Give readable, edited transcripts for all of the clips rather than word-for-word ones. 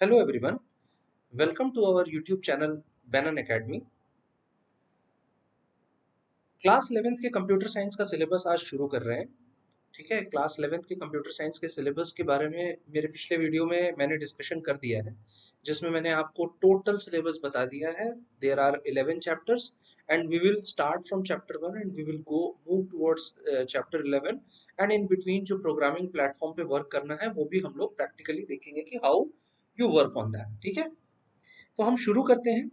Hello everyone, welcome to our YouTube channel Banyan Academy। Class 11th के computer science का syllabus आज शुरू कर रहे हैं। ठीक है, क्लास 11th के कंप्यूटर साइंस के सिलेबस के बारे में मेरे पिछले वीडियो में मैंने डिस्कशन कर दिया है, जिसमें मैंने आपको टोटल सिलेबस बता दिया है। There are 11 chapters and we will start from chapter 1 and we will go move towards chapter 11 and in between जो प्रोग्रामिंग प्लेटफॉर्म पे वर्क करना है वो भी हम लोग प्रैक्टिकली देखेंगे कि how you work on that. ठीक है, तो हम शुरू करते हैं।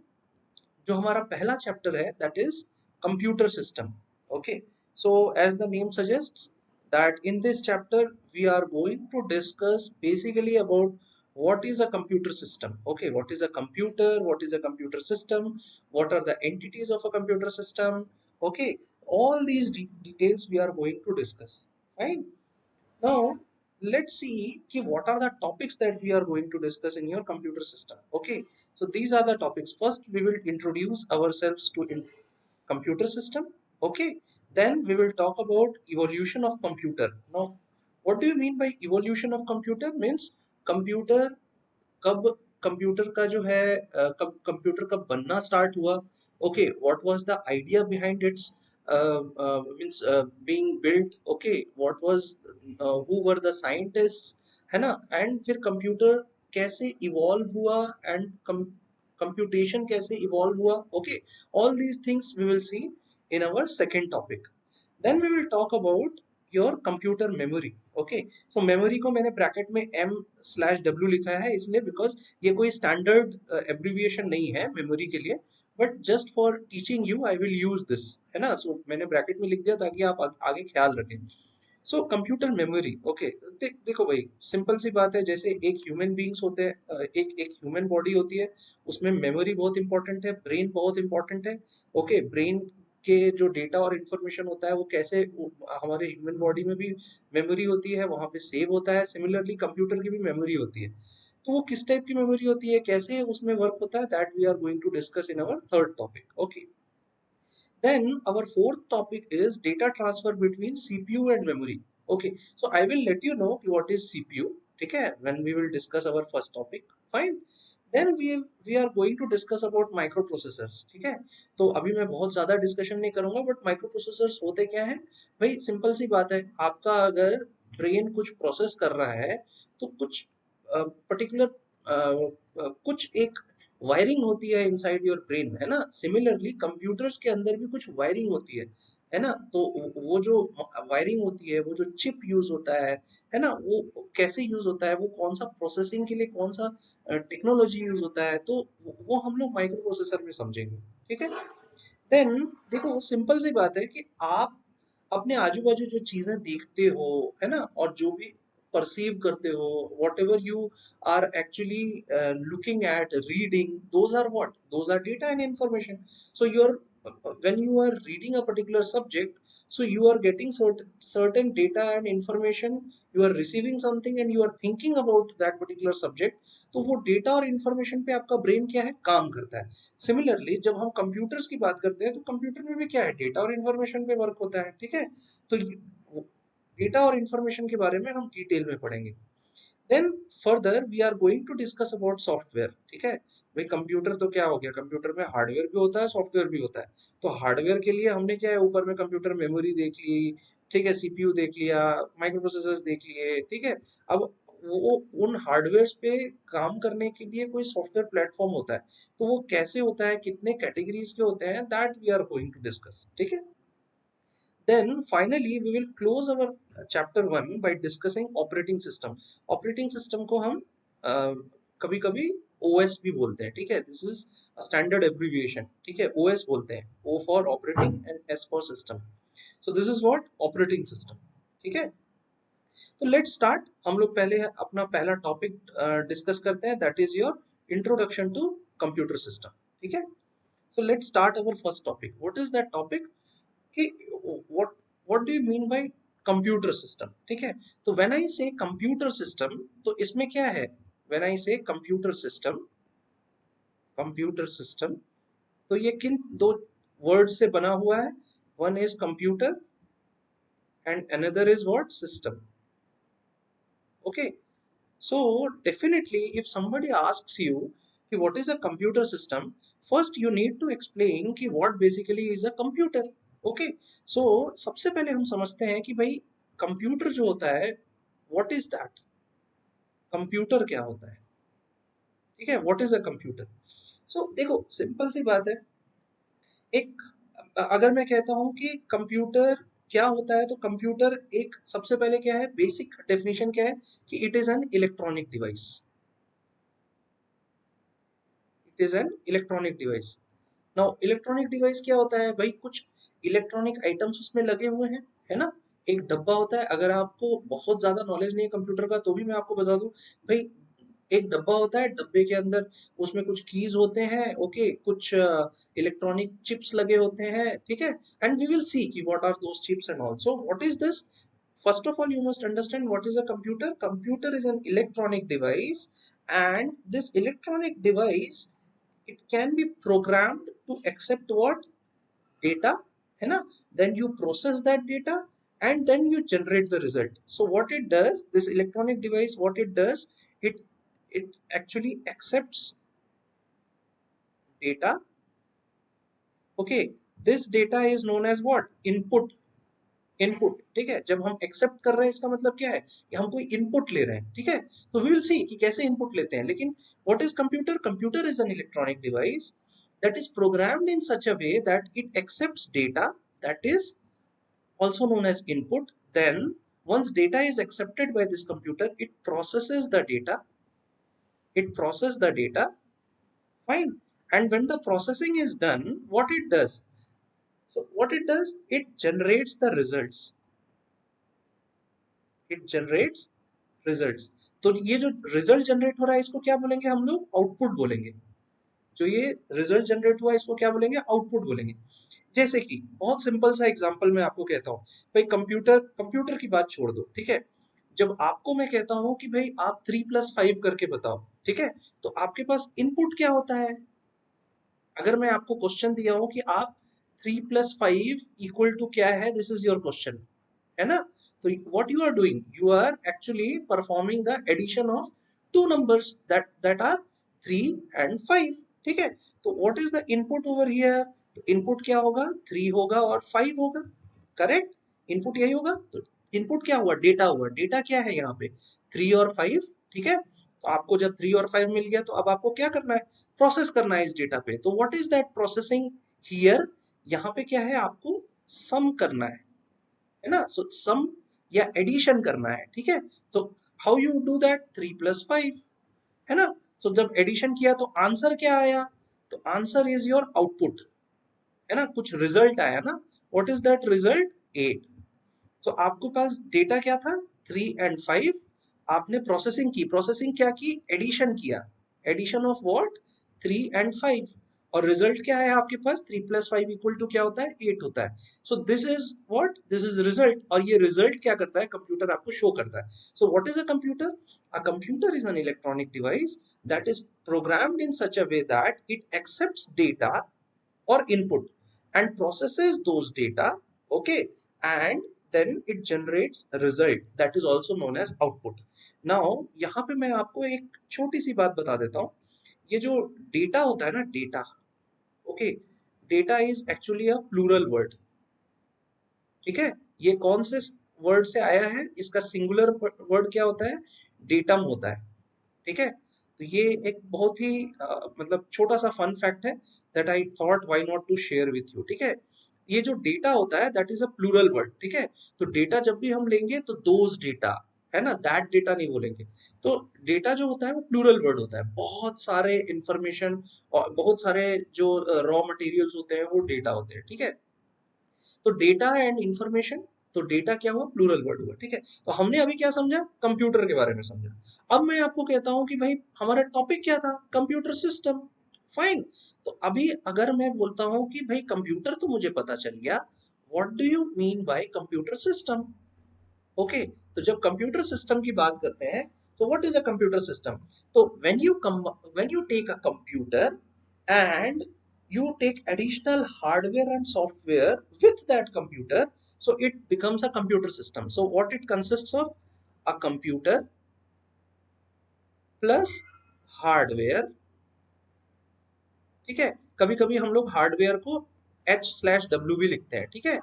जो हमारा पहला चैप्टर है that is computer system. Okay, so as the name suggests that in this chapter we are going to discuss basically about what is a computer system. Okay, what is a computer, what is a computer system, what are the entities of a computer system. Okay, all these details we are going to discuss. Fine, now let's see ki what are the topics that we are going to discuss in your computer system. Okay, so these are the topics. First we will introduce ourselves to computer system. Okay, then we will talk about evolution of computer. Now what do you mean by evolution of computer? Means computer कब computer का जो है कब computer कब बनना start हुआ। Okay, what was the idea behind its means being built. Okay, what was who were the scientists, है ना। एंड फिर कंप्यूटर कैसे इवॉल्व हुआ एंड कंप्यूटेशन कैसे इवॉल्व हुआ। Okay, all these things we will see in our second topic. Then we will talk about your computer memory. Okay, so memory को मैंने bracket में M/W लिखा है इसलिए बिकॉज ये कोई स्टैंडर्ड एब्रिविएशन नहीं है मेमोरी के लिए, but just for teaching you I will use this, है ना। सो मैंने ब्रैकेट में लिख दिया ताकि आप आगे ख्याल रखें। So computer memory. ओके, देखो भाई, सिंपल सी बात है। जैसे एक ह्यूमन बींग्स होते हैं, एक एक ह्यूमन बॉडी होती है, उसमें मेमोरी बहुत इंपॉर्टेंट है, ब्रेन बहुत इंपॉर्टेंट है। ओके, ब्रेन के जो डेटा और इन्फॉर्मेशन होता है वो कैसे हमारे ह्यूमन बॉडी में भी मेमोरी होती है, वहां पे सेव होता है। सिमिलरली कंप्यूटर की भी मेमोरी होती है। तो वो किस टाइप की मेमोरी होती है, कैसे उसमें वर्क होता है, that we are going to discuss in our third topic. Okay, then our fourth topic is data transfer between CPU and memory. Okay, so I will let you know what is CPU. Okay, when we will discuss our first topic. Fine. Then we are going to discuss about microprocessors. ठीक है, तो अभी मैं बहुत ज्यादा discussion नहीं करूंगा, but microprocessors होते क्या है भाई। सिंपल सी बात है, आपका अगर ब्रेन कुछ प्रोसेस कर रहा है तो कुछ पर्टिकुलर कुछ एक वायरिंग होती है इनसाइड योर ब्रेन, है ना। सिमिलरली कंप्यूटर्स के अंदर भी कुछ वायरिंग होती है ना। तो वो जो वायरिंग होती है, वो जो चिप यूज होता है ना, वो कैसे यूज होता है, वो कौन सा प्रोसेसिंग के लिए कौन सा टेक्नोलॉजी यूज होता है, तो वो हम लोग माइक्रो प्रोसेसर में समझेंगे। ठीक है, देन देखो सिंपल सी बात है कि आप अपने आजू बाजू जो चीजें देखते हो, है ना, और जो भी परसीव करते हो, whatever you are actually looking at, reading, those are data and information. So your when you are reading a particular subject, so you are getting certain data and information, you are receiving something and you are thinking about that particular subject। तो वो data और information पे आपका brain क्या है, काम करता है। सिमिलरली जब हम कंप्यूटर्स की बात करते हैं तो कंप्यूटर में भी क्या है, डेटा और इंफॉर्मेशन पे वर्क होता है। ठीक है, तो डेटा और इंफॉर्मेशन के बारे में हम डिटेल में पढ़ेंगे। Then further we are going to discuss about software. ठीक है भाई, कंप्यूटर तो क्या हो गया, कंप्यूटर में हार्डवेयर भी होता है, सॉफ्टवेयर भी होता है। तो हार्डवेयर के लिए हमने क्या है, ऊपर में कंप्यूटर मेमोरी देख ली, ठीक है, सीपीयू देख लिया, माइक्रो प्रोसेसर्स देख लिए। ठीक है, अब वो उन हार्डवेयर पे काम करने के लिए कोई सॉफ्टवेयर प्लेटफॉर्म होता है, तो वो कैसे होता है, कितने कैटेगरीज के होते हैं, that we are going to discuss. ठीक है, then finally we will close our chapter 1 by discussing operating system. Operating system को हम कभी कभी OS भी बोलते हैं। ठीक है, दिस इज स्टैंडर्ड एब्रिविएशन। ठीक है, OS बोलते हैं, O for operating and S for system. So this is what operating system. ठीक है, तो लेट्स स्टार्ट। हम लोग पहले अपना पहला टॉपिक डिस्कस करते हैं, that is your introduction to computer system. ठीक है, so let's start our first topic. What is that topic कि what what do you mean by computer system. ठीक है, तो व्हेन आई से कंप्यूटर सिस्टम, तो इसमें क्या है, व्हेन आई से कंप्यूटर सिस्टम, तो ये किन दो वर्ड से बना हुआ है। One is computer and another is what, system. Okay, So definitely if somebody asks you कि what is a computer system, first you need to explain कि what basically is a computer. Okay, so सबसे पहले हम समझते हैं कि भाई computer जो होता है, what is that, कंप्यूटर क्या होता है, ठीक है, what is a computer. So देखो सिंपल सी बात है, एक अगर मैं कहता हूँ कि कंप्यूटर क्या होता है, तो कंप्यूटर एक सबसे पहले क्या है, बेसिक डेफिनेशन क्या है कि it is an electronic device. It is an electronic device. Now electronic device क्या होता है भाई, कुछ इलेक्ट्रॉनिक आइटम्स उसमें लगे हुए हैं, है ना. एक डब्बा होता है, अगर आपको बहुत ज्यादा नॉलेज नहीं है कंप्यूटर का तो भी मैं आपको बता दूं भाई, एक डब्बा होता है, डब्बे के अंदर उसमें कुछ कीज होते हैं, ओके, कुछ इलेक्ट्रॉनिक चिप्स लगे होते हैं, ठीक है. एंड वी विल सी कि what are those chips and all. So what is this, first of all you must understand what is a computer. Computer is an electronic device, and this electronic device, it can be programmed to accept what, data, है ना. Then you process that data and then you generate the result. So what it does, this electronic device, what it does, it it actually accepts data. Okay, this data is known as what, input. Input, ठीक है, जब हम accept कर रहे हैं इसका मतलब क्या है कि हम कोई इनपुट ले रहे हैं, ठीक है. तो वी विल सी कि कैसे इनपुट लेते हैं. लेकिन what is computer, computer is an electronic device that is programmed in such a way that it accepts data, that is also known as input. Then once data is accepted by this computer, it processes the data, it processes the data, fine. And when the processing is done, what it does, so what it does, it generates the results, it generates results. तो ये जो result generate हो रहा है इसको क्या बोलेंगे हम लोग, आउटपुट बोलेंगे. जो ये रिजल्ट जनरेट हुआ है इसको क्या बोलेंगे, आउटपुट बोलेंगे. जैसे कि बहुत सिंपल सा एग्जांपल मैं आपको कहता हूँ भाई, कंप्यूटर कंप्यूटर की बात छोड़ दो, ठीक है. जब आपको मैं कहता हूँ कि भाई आप 3+5 करके बताओ, ठीक है, तो आपके पास इनपुट क्या होता है. अगर मैं आपको क्वेश्चन दिया हूँ कि आप 3+5 इक्वल टू क्या है, दिस इज योर क्वेश्चन, है ना. तो what you are doing, you are actually performing the addition of two numbers that are 3 and 5, ठीक है. तो what is the input over here, तो इनपुट क्या होगा, 3 होगा और 5 होगा, करेक्ट. इनपुट यही होगा. तो इनपुट क्या हुआ, डेटा हुआ. डेटा क्या है यहाँ पे, 3 और 5, ठीक है. तो आपको जब 3 और 5 मिल गया तो अब आपको क्या करना है, प्रोसेस करना है इस डेटा पे. तो what is that processing here, यहाँ पे क्या है, आपको सम करना है ना. सो सम या एडिशन करना है, ठीक है. तो हाउ यू डू दैट, 3+5, है ना. सो जब एडिशन किया तो आंसर क्या आया, तो आंसर इज योर आउटपुट, है ना. कुछ रिजल्ट आया ना. What is that result, 8. सो आपके पास डेटा क्या था, 3 and 5. आपने प्रोसेसिंग की, प्रोसेसिंग क्या की, एडिशन किया, एडिशन ऑफ व्हाट, 3 and 5. और रिजल्ट क्या है आपके पास, 3+5 इक्वल टू क्या होता है, 8 होता है. So this is what, this is result. और ये रिजल्ट क्या करता है, कंप्यूटर आपको शो करता है. सो what is a computer, a computer is an electronic device that is programmed in such a way that it accepts data or input and processes those data, okay, and then it generates a result that is also known as output. Now यहाँ पे मैं आपको एक छोटी सी बात बता देता हूँ. ये जो डेटा होता है ना, data, okay, data is actually a plural word, ठीक है. ये कौन से वर्ड से आया है, इसका सिंगुलर वर्ड क्या होता है, डेटम होता है, ठीक है. तो ये एक बहुत ही मतलब छोटा सा फन फैक्ट है that I thought why not to share with you, ठीक है. ये जो डेटा होता है that is a plural word, ठीक है. तो डेटा जब भी हम लेंगे तो दोज डेटा, है ना, दैट डेटा नहीं बोलेंगे. तो डेटा जो होता है वो प्लूरल वर्ड होता है. बहुत सारे इंफॉर्मेशन और बहुत सारे जो रॉ मटेरियल्स होते हैं वो डेटा होते हैं, ठीक है. तो डेटा एंड इंफॉर्मेशन, तो डेटा क्या हुआ, प्लूरल वर्ड हुआ, ठीक है. तो हमने अभी क्या समझा, कंप्यूटर के बारे में समझा. अब मैं आपको कहता हूं कि भाई हमारा टॉपिक क्या था, कंप्यूटर सिस्टम, फाइन. तो अभी अगर मैं बोलता हूं कि भाई कंप्यूटर तो मुझे पता चल गया, what do you mean by computer system, okay. तो जब कंप्यूटर सिस्टम की बात करते हैं तो what is a computer system. तो when you take a computer and you take additional hardware and software with that computer, so it becomes a computer system. So what it consists of, a computer, plus hardware, ठीक है। कभी कभी हम लोग hardware को H/W भी लिखते हैं, ठीक है,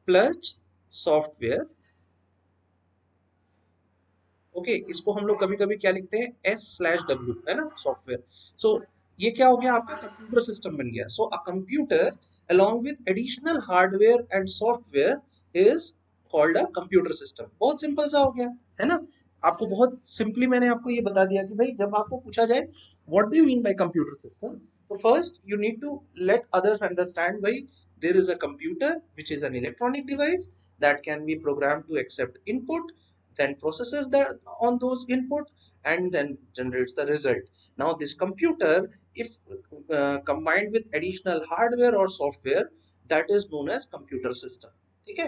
प्लस सॉफ्टवेयर। ओके, इसको हम लोग कभी कभी क्या लिखते हैं, S/W, है ना, सॉफ्टवेयर। सो ये क्या हो गया, आपका कंप्यूटर सिस्टम बन गया। So a computer along with additional hardware and software is called a computer system। बहुत सिंपल सा हो गया, है ना। आपको बहुत सिंपली मैंने आपको ये बता दिया कि भाई जब आपको पूछा जाए what do you mean by computer system, तो first you need to let others understand भाई there is a computer which is an electronic device that can be programmed to accept input, then processes that on those input, and then generates the result. Now this computer, if combined with additional hardware or software, that is known as computer system। ठीक है।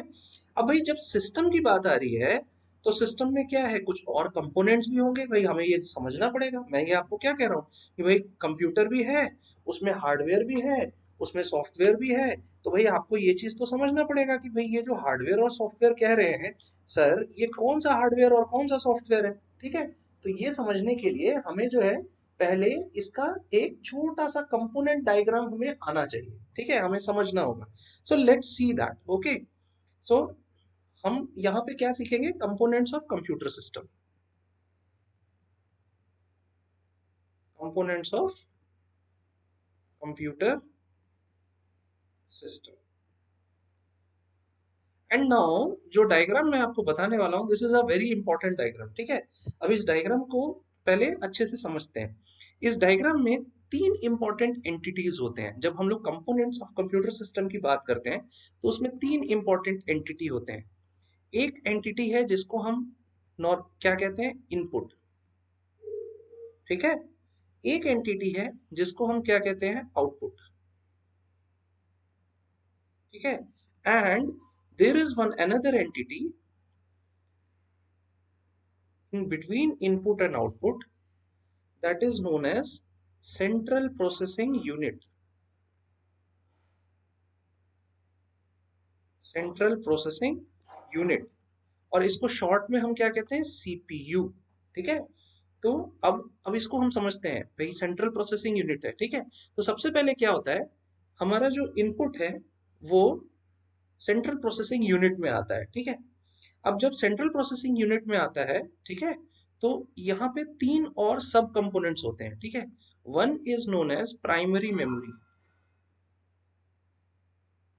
अब भाई जब system की बात आ रही है तो सिस्टम में क्या है, कुछ और कंपोनेंट्स भी होंगे भाई, हमें ये समझना पड़ेगा। मैं ये आपको क्या कह रहा हूँ कि भाई कंप्यूटर भी है, उसमें हार्डवेयर भी है, उसमें सॉफ्टवेयर भी है। तो भाई आपको ये चीज तो समझना पड़ेगा कि भाई ये जो हार्डवेयर और सॉफ्टवेयर कह रहे हैं सर, ये कौन सा हार्डवेयर और कौन सा सॉफ्टवेयर है, ठीक है। तो ये समझने के लिए हमें जो है पहले इसका एक छोटा सा कंपोनेंट डायग्राम हमें आना चाहिए, ठीक है, हमें समझना होगा। So let's see that. Okay, so हम यहाँ पे क्या सीखेंगे, components of computer system, components of computer system. And now जो डायग्राम मैं आपको बताने वाला हूँ, this is a very important diagram, ठीक है। अब इस डायग्राम को पहले अच्छे से समझते हैं। इस डायग्राम में तीन इंपॉर्टेंट एंटिटीज होते हैं। जब हम लोग कंपोनेंट्स ऑफ कंप्यूटर सिस्टम की बात करते हैं तो उसमें तीन इंपॉर्टेंट एंटिटी होते हैं। एक एंटिटी है जिसको हम क्या कहते हैं, इनपुट, ठीक है। एक एंटिटी है जिसको हम क्या कहते हैं, आउटपुट, ठीक है। And there is one another entity in between input and output, that is known as central processing unit, central processing unit, और इसको शॉर्ट में हम क्या कहते हैं, सीपीयू, ठीक है। तो अब इसको हम समझते हैं भाई, सेंट्रल प्रोसेसिंग यूनिट है, ठीक है। तो सबसे पहले क्या होता है, हमारा जो इनपुट है वो सेंट्रल प्रोसेसिंग यूनिट में आता है, ठीक है। अब जब सेंट्रल प्रोसेसिंग यूनिट में आता है, ठीक है, तो यहाँ पे तीन और सब कंपोनेंट्स होते हैं, ठीक है। One is known as primary memory,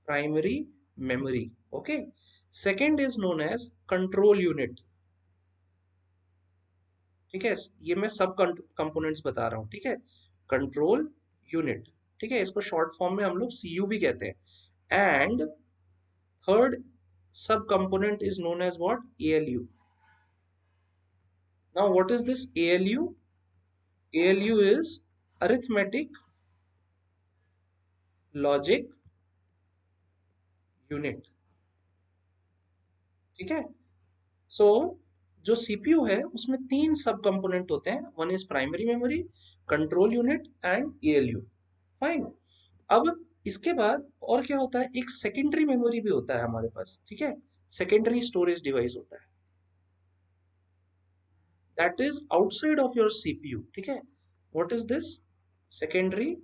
primary memory, okay. Second is known as control unit, ठीक है। ये मैं सब कंपोनेंट्स बता रहा हूँ, ठीक है। कंट्रोल यूनिट, ठीक है, इसको शॉर्ट फॉर्म में हम लोग सीयू भी कहते हैं। And third sub component is known as what, ALU. Now what is this ALU? ALU is arithmetic logic unit, ठीक है। सो जो सीपीयू है उसमें तीन सब कंपोनेंट होते हैं, one is primary memory, control unit and ALU. Fine. अब इसके बाद और क्या होता है, एक सेकेंडरी मेमोरी भी होता है हमारे पास, ठीक है। सेकेंडरी स्टोरेज डिवाइस होता है, that is outside of your CPU, ठीक है। What is this? Secondary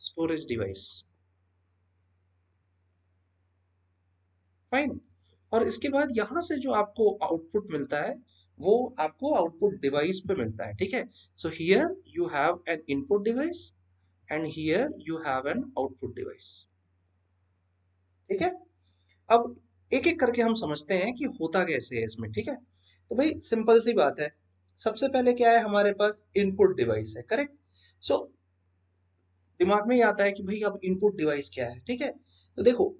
storage device. Fine. और इसके बाद यहाँ से जो आपको आउटपुट मिलता है वो आपको आउटपुट डिवाइस पे मिलता है, ठीक है। So here you have an input device and here you have an output device, ठीक है। अब एक एक करके हम समझते हैं कि होता कैसे है इसमें, ठीक है। तो भाई सिंपल सी बात है, सबसे पहले क्या है, हमारे पास इनपुट डिवाइस है, करेक्ट। सो दिमाग में ये आता है कि भाई अब इनपुट डिवाइस क्या है, ठीक है। तो देखो,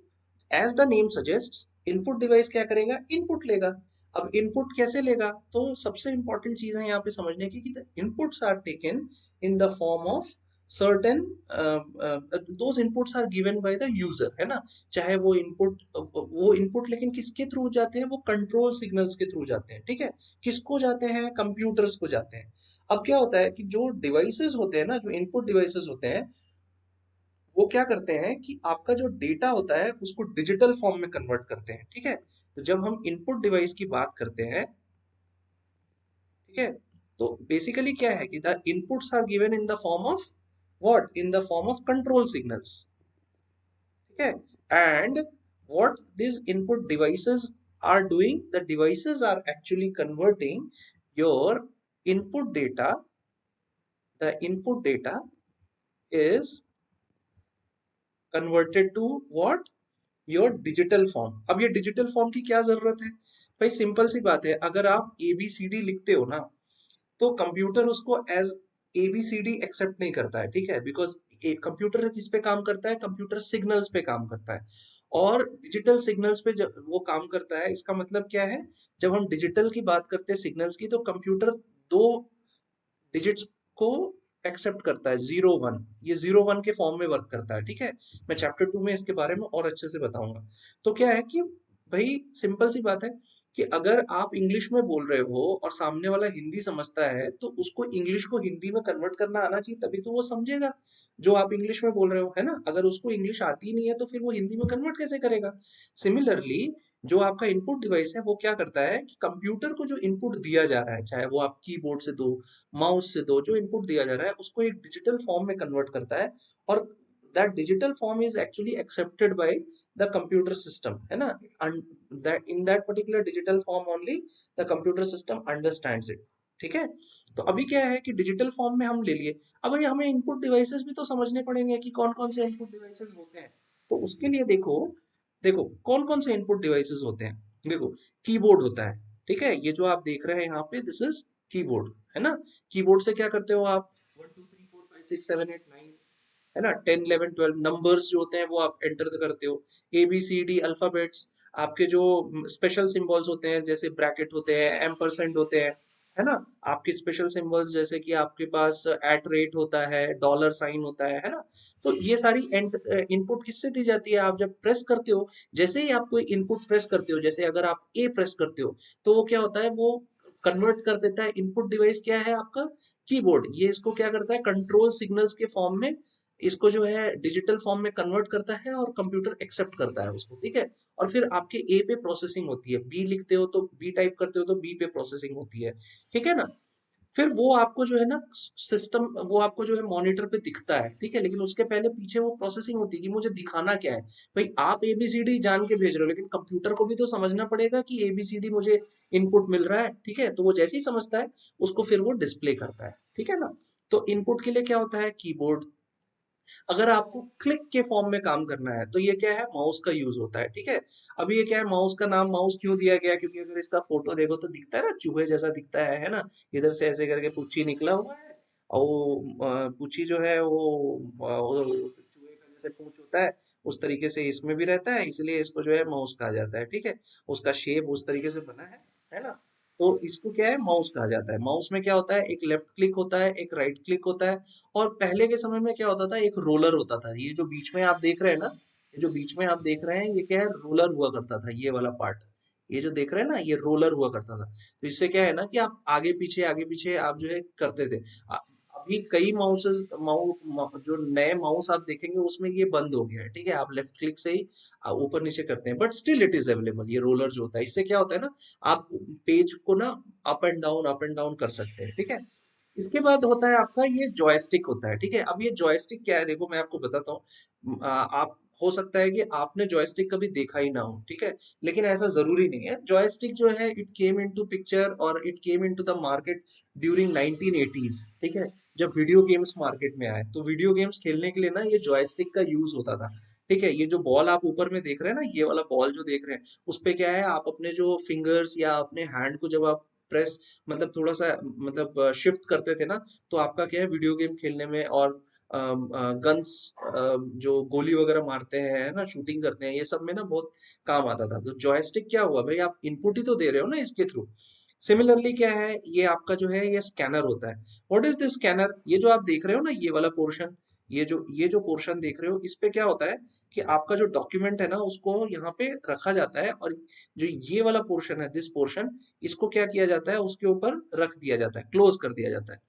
as the name suggest, input device क्या करेगा, इनपुट लेगा। अब इनपुट कैसे लेगा, तो सबसे इंपॉर्टेंट चीज है यहाँ पे समझने की कि the inputs are taken in the form of certain, those inputs are given by the user, है ना। चाहे वो इनपुट लेकिन किसके थ्रू जाते हैं, वो कंट्रोल सिग्नल्स के थ्रू जाते हैं, ठीक है। किसको जाते हैं, कंप्यूटर्स को जाते हैं। अब क्या होता है कि जो डिवाइसेस होते हैं ना, जो इनपुट डिवाइसेस होते हैं, वो क्या करते हैं कि आपका जो डेटा होता है उसको डिजिटल फॉर्म में कन्वर्ट करते हैं, ठीक है। तो जब हम इनपुट डिवाइस की बात करते हैं, ठीक है, तो बेसिकली क्या है कि the inputs are given in the form of what, in the form of control signals, ठीक है। And what this input devices are doing, the devices are actually converting your input data, the input data is converted to what, your digital form. अब ये digital form की क्या जरूरत है भाई, simple सी बात है, अगर आप ABCD लिखते हो ना तो कंप्यूटर उसको एज ABCD एक्सेप्ट नहीं करता है, ठीक है, बिकॉज कंप्यूटर किस पे काम करता है, कंप्यूटर सिग्नल्स पे काम करता है, और डिजिटल सिग्नल्स पे जब वो काम करता है, इसका मतलब क्या है, जब हम डिजिटल की बात करते हैं सिग्नल्स की, तो कंप्यूटर दो डिजिट्स को एक्सेप्ट करता है, 0 1, ये 0 1 के फॉर्म में वर्क करता है, ठीक है। मैं चैप्टर 2 में इसके बारे में और अच्छे से बताऊंगा। तो क्या है कि भाई सिंपल सी बात है कि अगर आप इंग्लिश में बोल रहे हो और सामने वाला हिंदी समझता है, तो उसको इंग्लिश को हिंदी में कन्वर्ट करना आना चाहिए, तभी तो वो समझेगा जो आप इंग्लिश में बोल रहे हो, है ना। अगर उसको इंग्लिश आती नहीं है तो फिर वो हिंदी में कन्वर्ट कैसे करेगा। सिमिलरली जो आपका इनपुट डिवाइस है वो क्या करता है कि कंप्यूटर को जो इनपुट दिया जा रहा है, चाहे वो आप कीबोर्ड से दो, माउस से दो, जो इनपुट दिया जा रहा है उसको एक डिजिटल फॉर्म में कन्वर्ट करता है, और that digital form is actually accepted by the computer system, है ना। That in that particular digital form only the computer system understands it, ठीक है। तो अभी क्या है कि डिजिटल फॉर्म में हम ले लिए, अब भाई हमें इनपुट डिवाइसेस भी तो समझने पड़ेंगे कि कौन कौन से इनपुट डिवाइसेस होते हैं। तो उसके लिए देखो, देखो कौन कौन से इनपुट डिवाइसेस होते हैं। देखो, कीबोर्ड होता है, ठीक है, ये जो आप देख रहे हैं यहाँ पे, दिस इज कीबोर्ड, है ना। कीबोर्ड से क्या करते हो आप, 1 2 3 4 5 6 7 8 9, है ना, 10 11 12 नंबर्स जो होते हैं वो आप एंटर करते हो, ABCD अल्फाबेट्स। आपके जो स्पेशल सिंबल्स होते हैं, जैसे ब्रैकेट होते हैं, एम्परसेंड होते हैं, है ना। आपके स्पेशल सिंबल्स जैसे कि आपके पास @, होता है, $साइन होता है ना। तो ये सारी इनपुट किससे दी जाती है, आप जब प्रेस करते हो, जैसे ही आप कोई इनपुट प्रेस करते हो, जैसे अगर आप A प्रेस करते हो, तो वो क्या होता है, वो कन्वर्ट कर देता है, इनपुट डिवाइस क्या है आपका, कीबोर्ड, ये इसको क्या करता है, कंट्रोल सिग्नल्स के फॉर्म में इसको जो है डिजिटल फॉर्म में कन्वर्ट करता है, और कंप्यूटर एक्सेप्ट करता है उसको, ठीक है। और फिर आपके ए पे प्रोसेसिंग होती है, बी लिखते हो तो, बी टाइप करते हो तो बी पे प्रोसेसिंग होती है, ठीक है ना। फिर वो आपको जो है ना सिस्टम, वो आपको जो है मॉनिटर पे दिखता है, ठीक है, लेकिन उसके पहले पीछे वो प्रोसेसिंग होती है कि मुझे दिखाना क्या है। भाई आप ABCD जान के भेज रहे हो, लेकिन कंप्यूटर को भी तो समझना पड़ेगा कि ABCD मुझे इनपुट मिल रहा है, ठीक है। तो वो जैसे ही समझता है उसको फिर वो डिस्प्ले करता है, ठीक है ना। तो इनपुट के लिए क्या होता है, कीबोर्ड। अगर आपको क्लिक के फॉर्म में काम करना है तो ये क्या है, माउस का यूज होता है, ठीक है। अभी ये क्या है, माउस का नाम माउस क्यों दिया गया, क्योंकि अगर इसका फोटो देखो तो दिखता है ना, चूहे जैसा दिखता है ना। इधर से ऐसे करके पुच्छी निकला हुआ है, और वो पुच्छी जो है वो चूहे का जैसे पूंछ होता है, उस तरीके से इसमें भी रहता है, इसलिए इसको जो है माउस कहा जाता है, ठीक है। उसका शेप उस तरीके से बना है ना। तो इसको क्या है, माउस कहा जाता है। माउस में क्या होता है, एक लेफ्ट क्लिक होता है, एक राइट क्लिक होता है, और पहले के समय में क्या होता था, एक रोलर होता था, ये जो बीच में आप देख रहे हैं ना, ये जो बीच में आप देख रहे हैं, ये क्या है, रोलर हुआ करता था, ये वाला पार्ट, ये जो देख रहे हैं ना, ये रोलर हुआ करता था। तो इससे क्या है ना कि आप आगे पीछे आप जो है करते थे। अभी कई माउसेस जो नए माउस आप देखेंगे उसमें ये बंद हो गया है, ठीक है, आप लेफ्ट क्लिक से ही ऊपर नीचे करते हैं, but still it is available, ये रोलर जो होता है, इससे क्या होता है ना, आप पेज को ना अप एंड डाउन कर सकते हैं, ठीक है। इसके बाद होता है आपका ये जॉयस्टिक होता है, ठीक है। अब ये जॉयस्टिक क्या है, देखो मैं आपको बताता हूँ। आप हो सकता है कि आपने जॉयस्टिक कभी देखा ही ना हो, ठीक है, लेकिन ऐसा जरूरी नहीं है। जॉयस्टिक जो है इट केम इनटू पिक्चर, और it came into the market during 1980s, ठीक है। जब वीडियो गेम्स मार्केट में आए, तो वीडियो गेम्स खेलने के लिए ना ये जॉयस्टिक का यूज होता था, ठीक है। ये जो बॉल आप ऊपर में देख रहे हैं ना, ये वाला बॉल जो देख रहे हैं, उस पे क्या है, आप अपने जो फिंगर्स या अपने हैंड को जब आप प्रेस, मतलब थोड़ा सा मतलब शिफ्ट करते थे ना, तो आपका क्या है, वीडियो गेम खेलने में, और गन्स जो गोली वगैरह मारते हैं, है ना, शूटिंग करते हैं, ये सब में ना बहुत काम आता था। तो जॉयस्टिक क्या हुआ भाई, आप इनपुट ही तो दे रहे हो ना इसके थ्रू। सिमिलरली क्या है, ये आपका जो है ये स्कैनर होता है। व्हाट इज दिस स्कैनर, ये जो आप देख रहे हो ना, ये वाला पोर्शन, ये जो पोर्शन देख रहे हो, इस पे क्या होता है कि आपका जो डॉक्यूमेंट है ना उसको यहाँ पे रखा जाता है, और जो ये वाला पोर्शन है, दिस पोर्शन, इसको क्या किया जाता है, उसके ऊपर रख दिया जाता है, क्लोज कर दिया जाता है।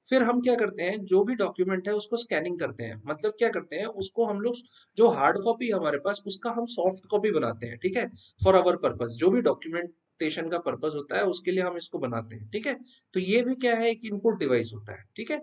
फिर हम क्या करते हैं, जो भी डॉक्यूमेंट है उसको स्कैनिंग करते हैं, मतलब क्या करते हैं, उसको हम लोग जो हार्ड कॉपी हमारे पास, उसका हम सॉफ्ट कॉपी बनाते हैं, ठीक है, फॉर आवर पर्पस। जो भी डॉक्यूमेंट इंटरप्रिटेशन का पर्पस होता है, उसके लिए हम इसको बनाते हैं, ठीक है। तो ये भी क्या है, एक इनपुट डिवाइस होता है, ठीक है।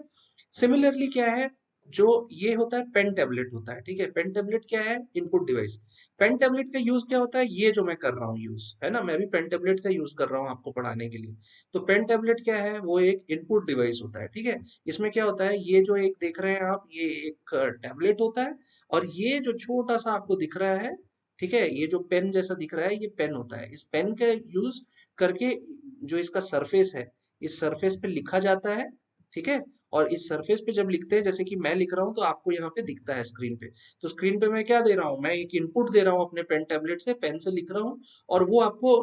सिमिलरली क्या है, जो ये होता है पेन टैबलेट होता है, ठीक है। पेन टैबलेट क्या है, इनपुट डिवाइस। पेन टैबलेट का यूज क्या होता है, ये जो मैं कर रहा हूँ यूज, है ना, मैं भी पेन टैबलेट का यूज कर रहा हूँ आपको पढ़ाने के लिए। तो पेन टैबलेट क्या है, वो एक इनपुट डिवाइस होता है, ठीक है। इसमें क्या होता है, ये जो एक देख रहे हैं आप, ये एक टैबलेट होता है, और ये जो छोटा सा आपको दिख रहा है, ठीक है, ये जो पेन जैसा दिख रहा है, ये पेन होता है। इस पेन का यूज करके जो इसका सरफेस है, इस सरफेस पे लिखा जाता है, ठीक है। और इस सरफेस पे जब लिखते हैं, जैसे कि मैं लिख रहा हूँ, तो आपको यहाँ पे दिखता है स्क्रीन पे। तो स्क्रीन पे मैं क्या दे रहा हूँ, मैं एक इनपुट दे रहा हूँ अपने पेन टैबलेट से, पेन से लिख रहा हूँ, और वो आपको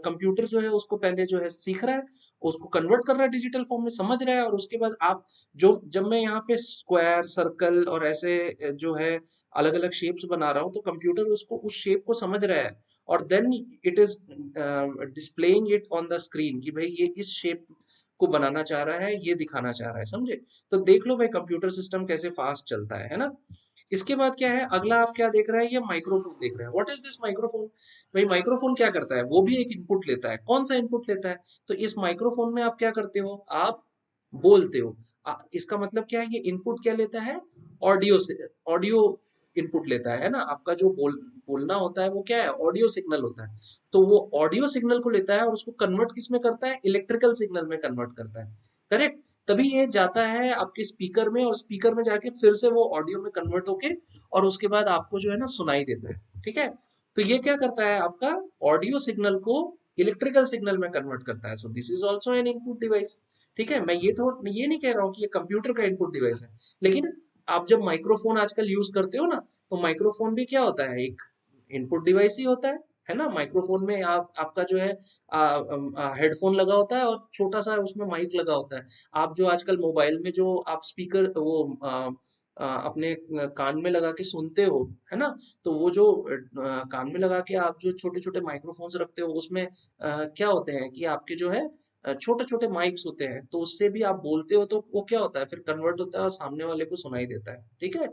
कंप्यूटर जो है उसको पहले जो है सीख रहा है, उसको कन्वर्ट कर रहा है डिजिटल फॉर्म में, समझ रहा है, और उसके बाद आप जो जब मैं यहाँ पे स्क्वायर, सर्कल और ऐसे जो है अलग अलग शेप्स बना रहा हूँ, तो कंप्यूटर उसको उस शेप को समझ रहा है, और then it is displaying it on the screen कि भाई ये इस शेप को बनाना चाह रहा है, ये दिखाना चाह रहा है, समझे। तो देख लो भाई कंप्यूटर सिस्टम कैसे फास्ट चलता है ना। इसके बाद क्या है, अगला आप क्या देख रहे हैं, ये माइक्रोफोन देख रहे हैं। व्हाट इज दिस माइक्रोफोन, भाई माइक्रोफोन क्या करता है, वो भी एक इनपुट लेता है। कौन सा इनपुट लेता है, तो इस माइक्रोफोन में आप क्या करते हो, आप बोलते हो। इसका मतलब क्या है, ये इनपुट क्या लेता है, ऑडियो से, ऑडियो इनपुट लेता है ना। आपका जो बोलना होता है वो क्या है, ऑडियो सिग्नल होता है। तो वो ऑडियो सिग्नल को लेता है और उसको कन्वर्ट किस में करता है, इलेक्ट्रिकल सिग्नल में कन्वर्ट करता है, करेक्ट। तभी ये जाता है आपके स्पीकर में, और स्पीकर में जाके फिर से वो ऑडियो में कन्वर्ट होके, और उसके बाद आपको जो है ना सुनाई देता है, ठीक है। तो ये क्या करता है, आपका ऑडियो सिग्नल को इलेक्ट्रिकल सिग्नल में कन्वर्ट करता है। So this is also an input device, ठीक है। मैं ये नहीं कह रहा हूँ कि ये कंप्यूटर का इनपुट डिवाइस है, लेकिन आप जब माइक्रोफोन आजकल यूज करते हो ना, तो माइक्रोफोन भी क्या होता है, एक इनपुट डिवाइस ही होता है ना। माइक्रोफोन में आप आपका जो है हेडफोन लगा होता है, और छोटा सा उसमें माइक लगा होता है। आप जो आजकल मोबाइल में जो आप स्पीकर वो अपने कान में लगा के सुनते हो, है ना, तो वो जो कान में लगा के आप जो छोटे छोटे माइक्रोफोन्स रखते हो, उसमें क्या होते हैं कि आपके जो है छोटे छोटे माइक्स होते हैं, तो उससे भी आप बोलते हो, तो वो क्या होता है, फिर कन्वर्ट होता है और सामने वाले को सुनाई देता है, ठीक है।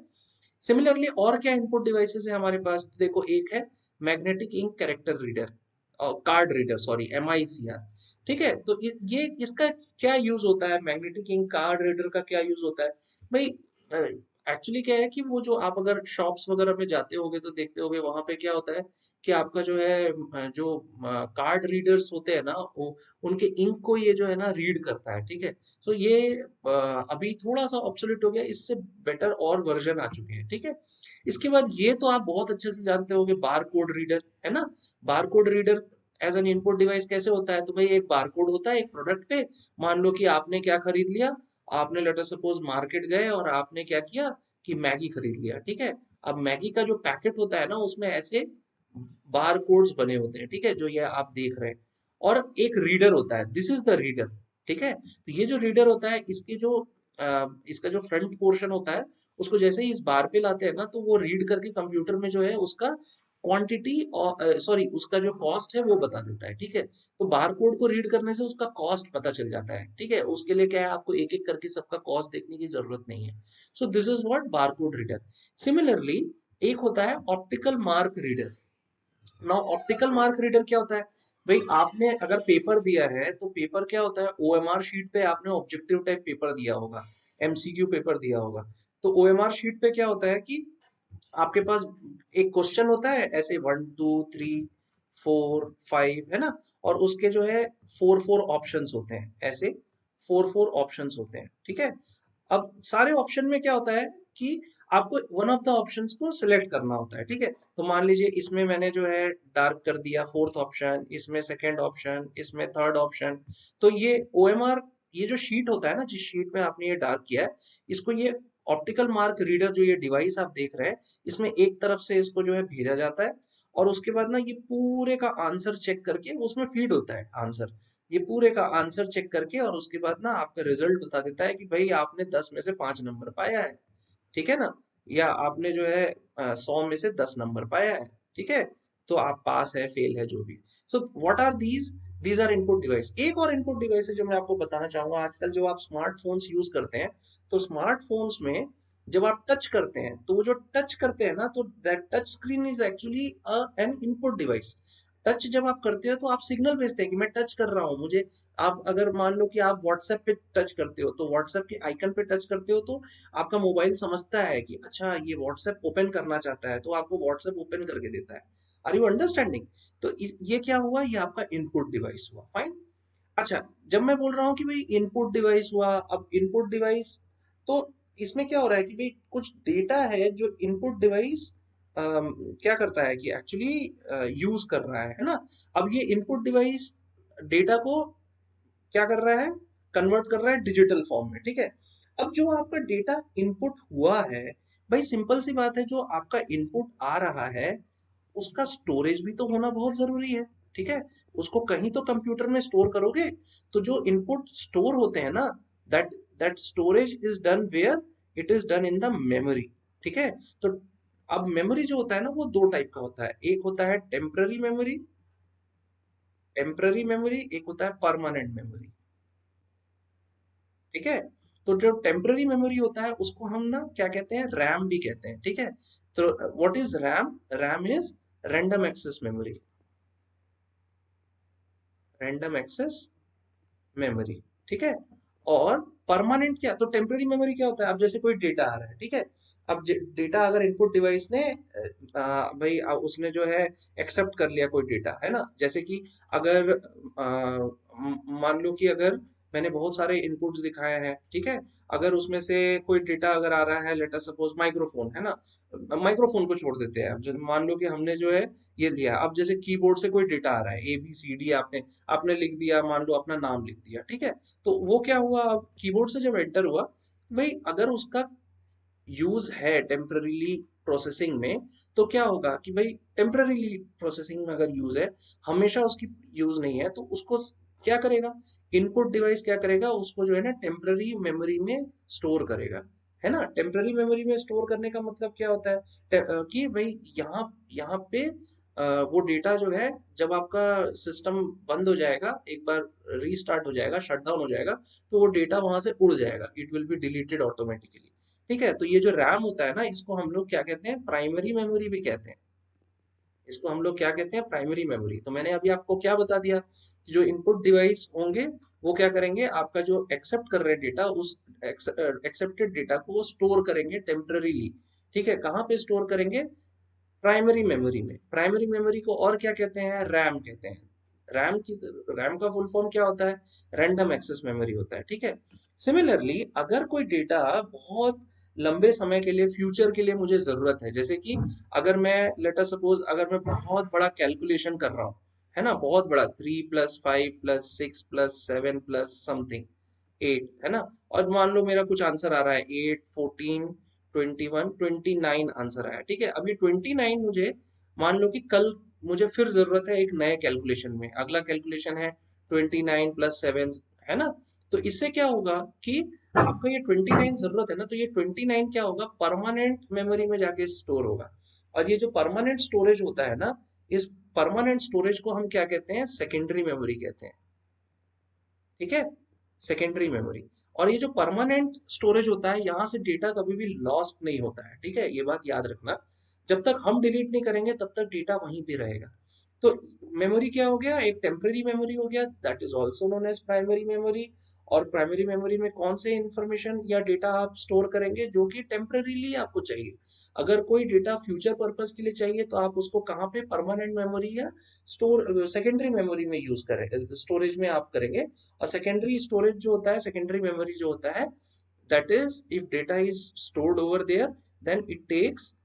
सिमिलरली और क्या इनपुट डिवाइसेस है हमारे पास, तो देखो एक है magnetic ink character reader, card reader, sorry MICR, ठीक है। तो ये इसका क्या यूज होता है, मैग्नेटिक इंक कार्ड रीडर का क्या यूज होता है भाई। एक्चुअली क्या है कि वो जो आप अगर शॉप्स वगैरह में जाते होगे तो देखते होगे, वहां पे क्या होता है कि आपका जो है जो कार्ड रीडर्स होते हैं ना, वो उनके इंक को ये जो है ना रीड करता है, ठीक है। तो ये अभी थोड़ा सा ऑब्सोलीट हो गया, इससे बेटर और वर्जन आ चुके हैं, ठीक है। इसके बाद ये तो आप बहुत अच्छे से जानते होंगे, बार कोड रीडर, है ना। Bar code reader as an input device कैसे होता है, तो भाई एक बार कोड होता है एक प्रोडक्ट पे। मान लो कि आपने क्या खरीद लिया, आपने लेटर सपोज मार्केट गए और आपने क्या किया कि मैगी खरीद लिया, ठीक है। अब मैगी का जो पैकेट होता है ना, उसमें ऐसे बार कोड्स बने होते हैं, ठीक है, जो ये आप देख रहे हैं। और एक रीडर होता है, दिस इज द रीडर, ठीक है। तो ये जो रीडर होता है, इसकी जो इसका जो फ्रंट पोर्शन होता है, उसको जैसे ही इस बार पे लाते हैं ना, तो वो रीड करके कंप्यूटर में जो है उसका क्वांटिटी और सॉरी उसका जो कॉस्ट है वो बता देता है, ठीक है। तो बार कोड को रीड करने से उसका कॉस्ट पता चल जाता है, ठीक है। उसके लिए क्या है, आपको एक एक करके सबका कॉस्ट देखने की जरूरत नहीं है। So this is what bar code reader. Similarly एक होता है optical mark reader. Now optical mark reader क्या होता है, भाई आपने अगर पेपर दिया है, तो पेपर क्या होता है, OMR शीट पे आपने ऑब्जेक्टिव टाइप पेपर दिया होगा, MCQ पेपर दिया होगा। तो OMR शीट पे क्या होता है कि आपके पास एक क्वेश्चन होता है, ऐसे 1 2 3 4 5, है ना। और उसके जो है 4 4 ऑप्शंस होते हैं, ऐसे 4 4 ऑप्शंस होते हैं, ठीक है। अब सारे ऑप्शन में क्या होता है कि आपको वन ऑफ द ऑप्शंस को सिलेक्ट करना होता है, ठीक है। तो मान लीजिए इसमें मैंने जो है डार्क कर दिया फोर्थ ऑप्शन, इसमें सेकंड ऑप्शन, इसमें थर्ड ऑप्शन। तो ये OMR, ये जो शीट होता है ना, जिस शीट में आपने ये डार्क किया है, इसको ये ऑप्टिकल मार्क रीडर, जो ये डिवाइस आप देख रहे हैं, इसमें एक तरफ से इसको जो है भेजा जाता है, और उसके बाद ना ये पूरे का आंसर चेक करके उसमें फीड होता है आंसर। ये पूरे का आंसर चेक करके और उसके बाद ना आपका रिजल्ट बता देता है कि भाई आपने 10 में से 5 नंबर पाया है, ठीक है ना। या आपने जो है 100 में से 10 नंबर पाया है, ठीक है। तो आप पास है फेल है जो भी। So what are these, these are input device. एक और इनपुट डिवाइस है जो मैं आपको बताना चाहूंगा, आजकल जो आप स्मार्टफोन्स यूज करते हैं, तो स्मार्टफोन्स में जब आप टच करते हैं, तो वो जो टच करते हैं ना, तो that touch screen is actually an input device. Touch जब आप करते हो तो आप सिग्नल भेजते हैं कि मैं टच कर रहा हूँ मुझे। आप अगर मान लो कि आप व्हाट्सएप पे टच करते हो तो व्हाट्सएप के आइकन पे टच करते हो तो आपका मोबाइल समझता है कि अच्छा ये व्हाट्सएप ओपन करना चाहता है, तो आपको व्हाट्सएप ओपन करके देता है। Are you understanding? तो ये क्या हुआ, ये आपका इनपुट डिवाइस हुआ। फाइन। अच्छा, जब मैं बोल रहा हूँ कि भाई इनपुट डिवाइस हुआ, अब इनपुट डिवाइस, तो इसमें क्या हो रहा है कि भाई कुछ डेटा है जो इनपुट डिवाइस क्या करता है कि एक्चुअली यूज कर रहा है ना। अब ये इनपुट डिवाइस डेटा को क्या कर रहा है, कन्वर्ट कर रहा है डिजिटल फॉर्म में, ठीक है। अब जो आपका डेटा इनपुट हुआ है, भाई सिंपल सी बात है, जो आपका इनपुट आ रहा है उसका स्टोरेज भी तो होना बहुत जरूरी है, ठीक है। उसको कहीं तो कंप्यूटर में स्टोर करोगे, तो जो इनपुट स्टोर होते हैं ना, that that storage is done where, it is done in the memory, ठीक है। तो अब मेमोरी जो होता है ना, वो दो टाइप का होता है, एक होता है टेम्पररी मेमोरी, एक होता है परमानेंट मेमोरी, ठीक है। तो जो टेम्पररी मेमोरी होता है उसको हम ना क्या कहते हैं, रैम भी कहते हैं, ठीक है। तो what is RAM? RAM is random access memory, random access memory, ठीक है। और परमानेंट क्या, तो टेम्पररी मेमोरी क्या होता है, अब जैसे कोई डेटा आ रहा है, ठीक है। अब डेटा अगर इनपुट डिवाइस ने भाई उसने जो है एक्सेप्ट कर लिया कोई डेटा, है ना, जैसे कि अगर मान लो कि अगर मैंने बहुत सारे इनपुट्स दिखाए हैं, ठीक है। अगर उसमें से कोई डेटा अगर आ रहा है, लेट अस सपोज माइक्रोफोन, है ना। माइक्रोफोन को छोड़ देते हैं, अब मान लो कि हमने जो है ये लिया, अब जैसे कीबोर्ड से कोई डेटा आ रहा है, ABCD आपने आपने लिख दिया, मान लो अपना नाम लिख दिया, ठीक है। तो वो क्या हुआ, अब कीबोर्ड से जब एंटर हुआ, भाई अगर उसका यूज है टेम्पररीली प्रोसेसिंग में, तो क्या होगा कि भाई टेम्पररीली प्रोसेसिंग में अगर यूज है, हमेशा उसकी यूज नहीं है, तो उसको क्या करेगा, इनपुट डिवाइस क्या करेगा, उसको जो है ना टेम्पररी मेमोरी में स्टोर करेगा, है ना। टेम्पररी मेमोरी में स्टोर करने का मतलब क्या होता है, कि भाई यहाँ यहाँ पे वो डेटा जो है, जब आपका सिस्टम बंद हो जाएगा, एक बार रीस्टार्ट हो जाएगा, शट डाउन हो जाएगा, तो वो डेटा वहां से उड़ जाएगा, it will be deleted automatically, ठीक है। तो ये जो रैम होता है ना, इसको हम लोग क्या कहते हैं, प्राइमरी मेमोरी भी कहते हैं। इसको हम लोग क्या कहते हैं, प्राइमरी मेमोरी। तो मैंने अभी आपको क्या बता दिया कि जो इनपुट डिवाइस होंगे वो क्या करेंगे, आपका जो एक्सेप्ट कर रहे डेटा, उस एक्सेप्टेड डेटा को वो स्टोर करेंगे टेम्पररीली, ठीक है। कहाँ पे स्टोर करेंगे, प्राइमरी मेमोरी में। प्राइमरी मेमोरी को और क्या कहते हैं, रैम कहते हैं। रैम की रैम का फुल फॉर्म क्या होता है, रैंडम एक्सेस मेमोरी होता है, ठीक है। सिमिलरली अगर कोई डेटा बहुत लंबे समय के लिए, फ्यूचर के लिए मुझे जरूरत है, जैसे कि अगर मैं लेट अस सपोज, अगर मैं बहुत बड़ा कैलकुलेशन कर रहा हूँ, है ना, बहुत बड़ा, 3+5+6+7+समथिंग 8, है ना, और मान लो मेरा कुछ आंसर आ रहा है 8, 14, 21, 29 आंसर आया, ठीक है। अभी 29 मुझे, मान लो कि कल मुझे फिर जरूरत है एक नए कैलकुलेशन में, अगला कैलकुलेशन है 29+7, है ना। तो इससे क्या होगा कि आपको ये 29 जरूरत है ना, तो ये 29 क्या होगा, परमानेंट मेमोरी में जाके स्टोर होगा। और ये जो परमानेंट स्टोरेज होता है ना, इस परमानेंट स्टोरेज को हम क्या कहते हैं, सेकेंडरी मेमोरी कहते हैं, ठीक है, सेकेंडरी मेमोरी। और ये जो परमानेंट स्टोरेज होता है, यहाँ से डेटा कभी भी लॉस्ट नहीं होता है, ठीक है, ये बात याद रखना। जब तक हम डिलीट नहीं करेंगे तब तक डेटा वहीं पे रहेगा। तो मेमोरी क्या हो गया, एक टेम्पररी मेमोरी हो गया, that is also known as primary memory. और प्राइमरी मेमोरी में कौन से इंफॉर्मेशन या डेटा आप स्टोर करेंगे, जो कि टेम्पररीली आपको चाहिए। अगर कोई डेटा फ्यूचर पर्पस के लिए चाहिए, तो आप उसको कहाँ पे, परमानेंट मेमोरी या स्टोर सेकेंडरी मेमोरी में यूज करें, स्टोरेज में आप करेंगे। और सेकेंडरी स्टोरेज जो होता है, सेकेंडरी मेमोरी जो होता है, that is if data is stored over there, then it takes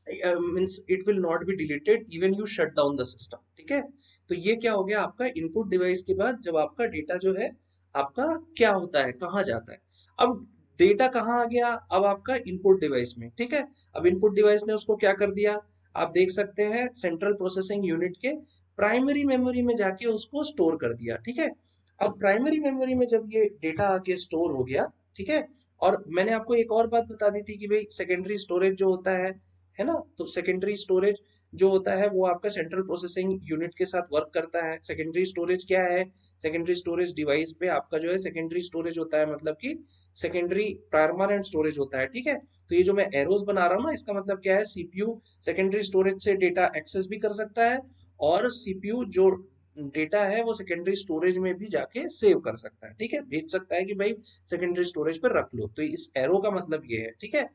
means it will not be deleted even you shut down the system, ठीक है। तो ये क्या हो गया आपका इनपुट डिवाइस के बाद, जब आपका डेटा जो है आपका क्या होता है, कहाँ जाता है। अब डेटा कहाँ आ गया, अब आपका इनपुट डिवाइस में, ठीक है। अब इनपुट डिवाइस ने उसको क्या कर दिया, आप देख सकते हैं सेंट्रल प्रोसेसिंग यूनिट के प्राइमरी मेमोरी में जाके उसको स्टोर कर दिया, ठीक है। अब प्राइमरी मेमोरी में जब ये डेटा आके स्टोर हो गया, ठीक है। और मैंने आपको एक और बात बता दी थी कि भाई सेकेंडरी स्टोरेज जो होता है ना, तो सेकेंडरी स्टोरेज जो होता है वो आपका सेंट्रल प्रोसेसिंग यूनिट के साथ वर्क करता है। सेकेंडरी स्टोरेज क्या है, सेकेंडरी स्टोरेज डिवाइस पे आपका जो है सेकेंडरी स्टोरेज होता है, मतलब कि सेकेंडरी परमानेंट स्टोरेज होता है, ठीक है। तो ये जो मैं एरोज बना रहा हूँ ना, इसका मतलब क्या है, CPU सेकेंडरी स्टोरेज से डेटा एक्सेस भी कर सकता है, और सीपीयू जो डेटा है वो सेकेंडरी स्टोरेज में भी जाके सेव कर सकता है, ठीक है, भेज सकता है कि भाई सेकेंडरी स्टोरेज पर रख लो। तो इस एरो का मतलब ये है, ठीक है।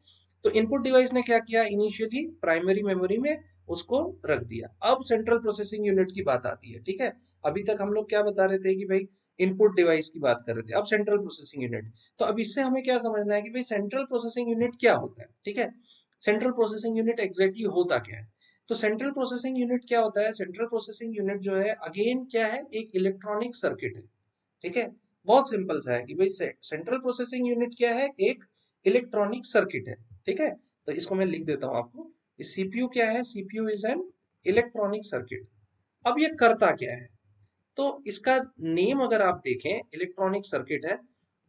तो इनपुट डिवाइस ने क्या किया, इनिशियली प्राइमरी मेमोरी में उसको रख दिया। अब सेंट्रल प्रोसेसिंग यूनिट की बात आती है, ठीक है। अभी तक हम लोग क्या बता रहे थे कि भाई इनपुट डिवाइस की बात कर रहे थे, अब सेंट्रल प्रोसेसिंग यूनिट। तो अब इससे हमें क्या समझना है कि भाई सेंट्रल प्रोसेसिंग यूनिट क्या होता है, ठीक है। सेंट्रल प्रोसेसिंग यूनिट एग्जैक्टली होता क्या है। तो सेंट्रल प्रोसेसिंग यूनिट क्या होता है, सेंट्रल प्रोसेसिंग यूनिट जो है अगेन क्या है, एक इलेक्ट्रॉनिक सर्किट है, ठीक है। बहुत सिंपल सा है कि भाई सेंट्रल प्रोसेसिंग यूनिट क्या है, एक इलेक्ट्रॉनिक सर्किट है, ठीक है। तो इसको मैं लिख देता हूं आपको, सीपीयू क्या है, CPU is an electronic circuit. अब ये करता क्या है, तो इसका नेम अगर आप देखें इलेक्ट्रॉनिक सर्किट है,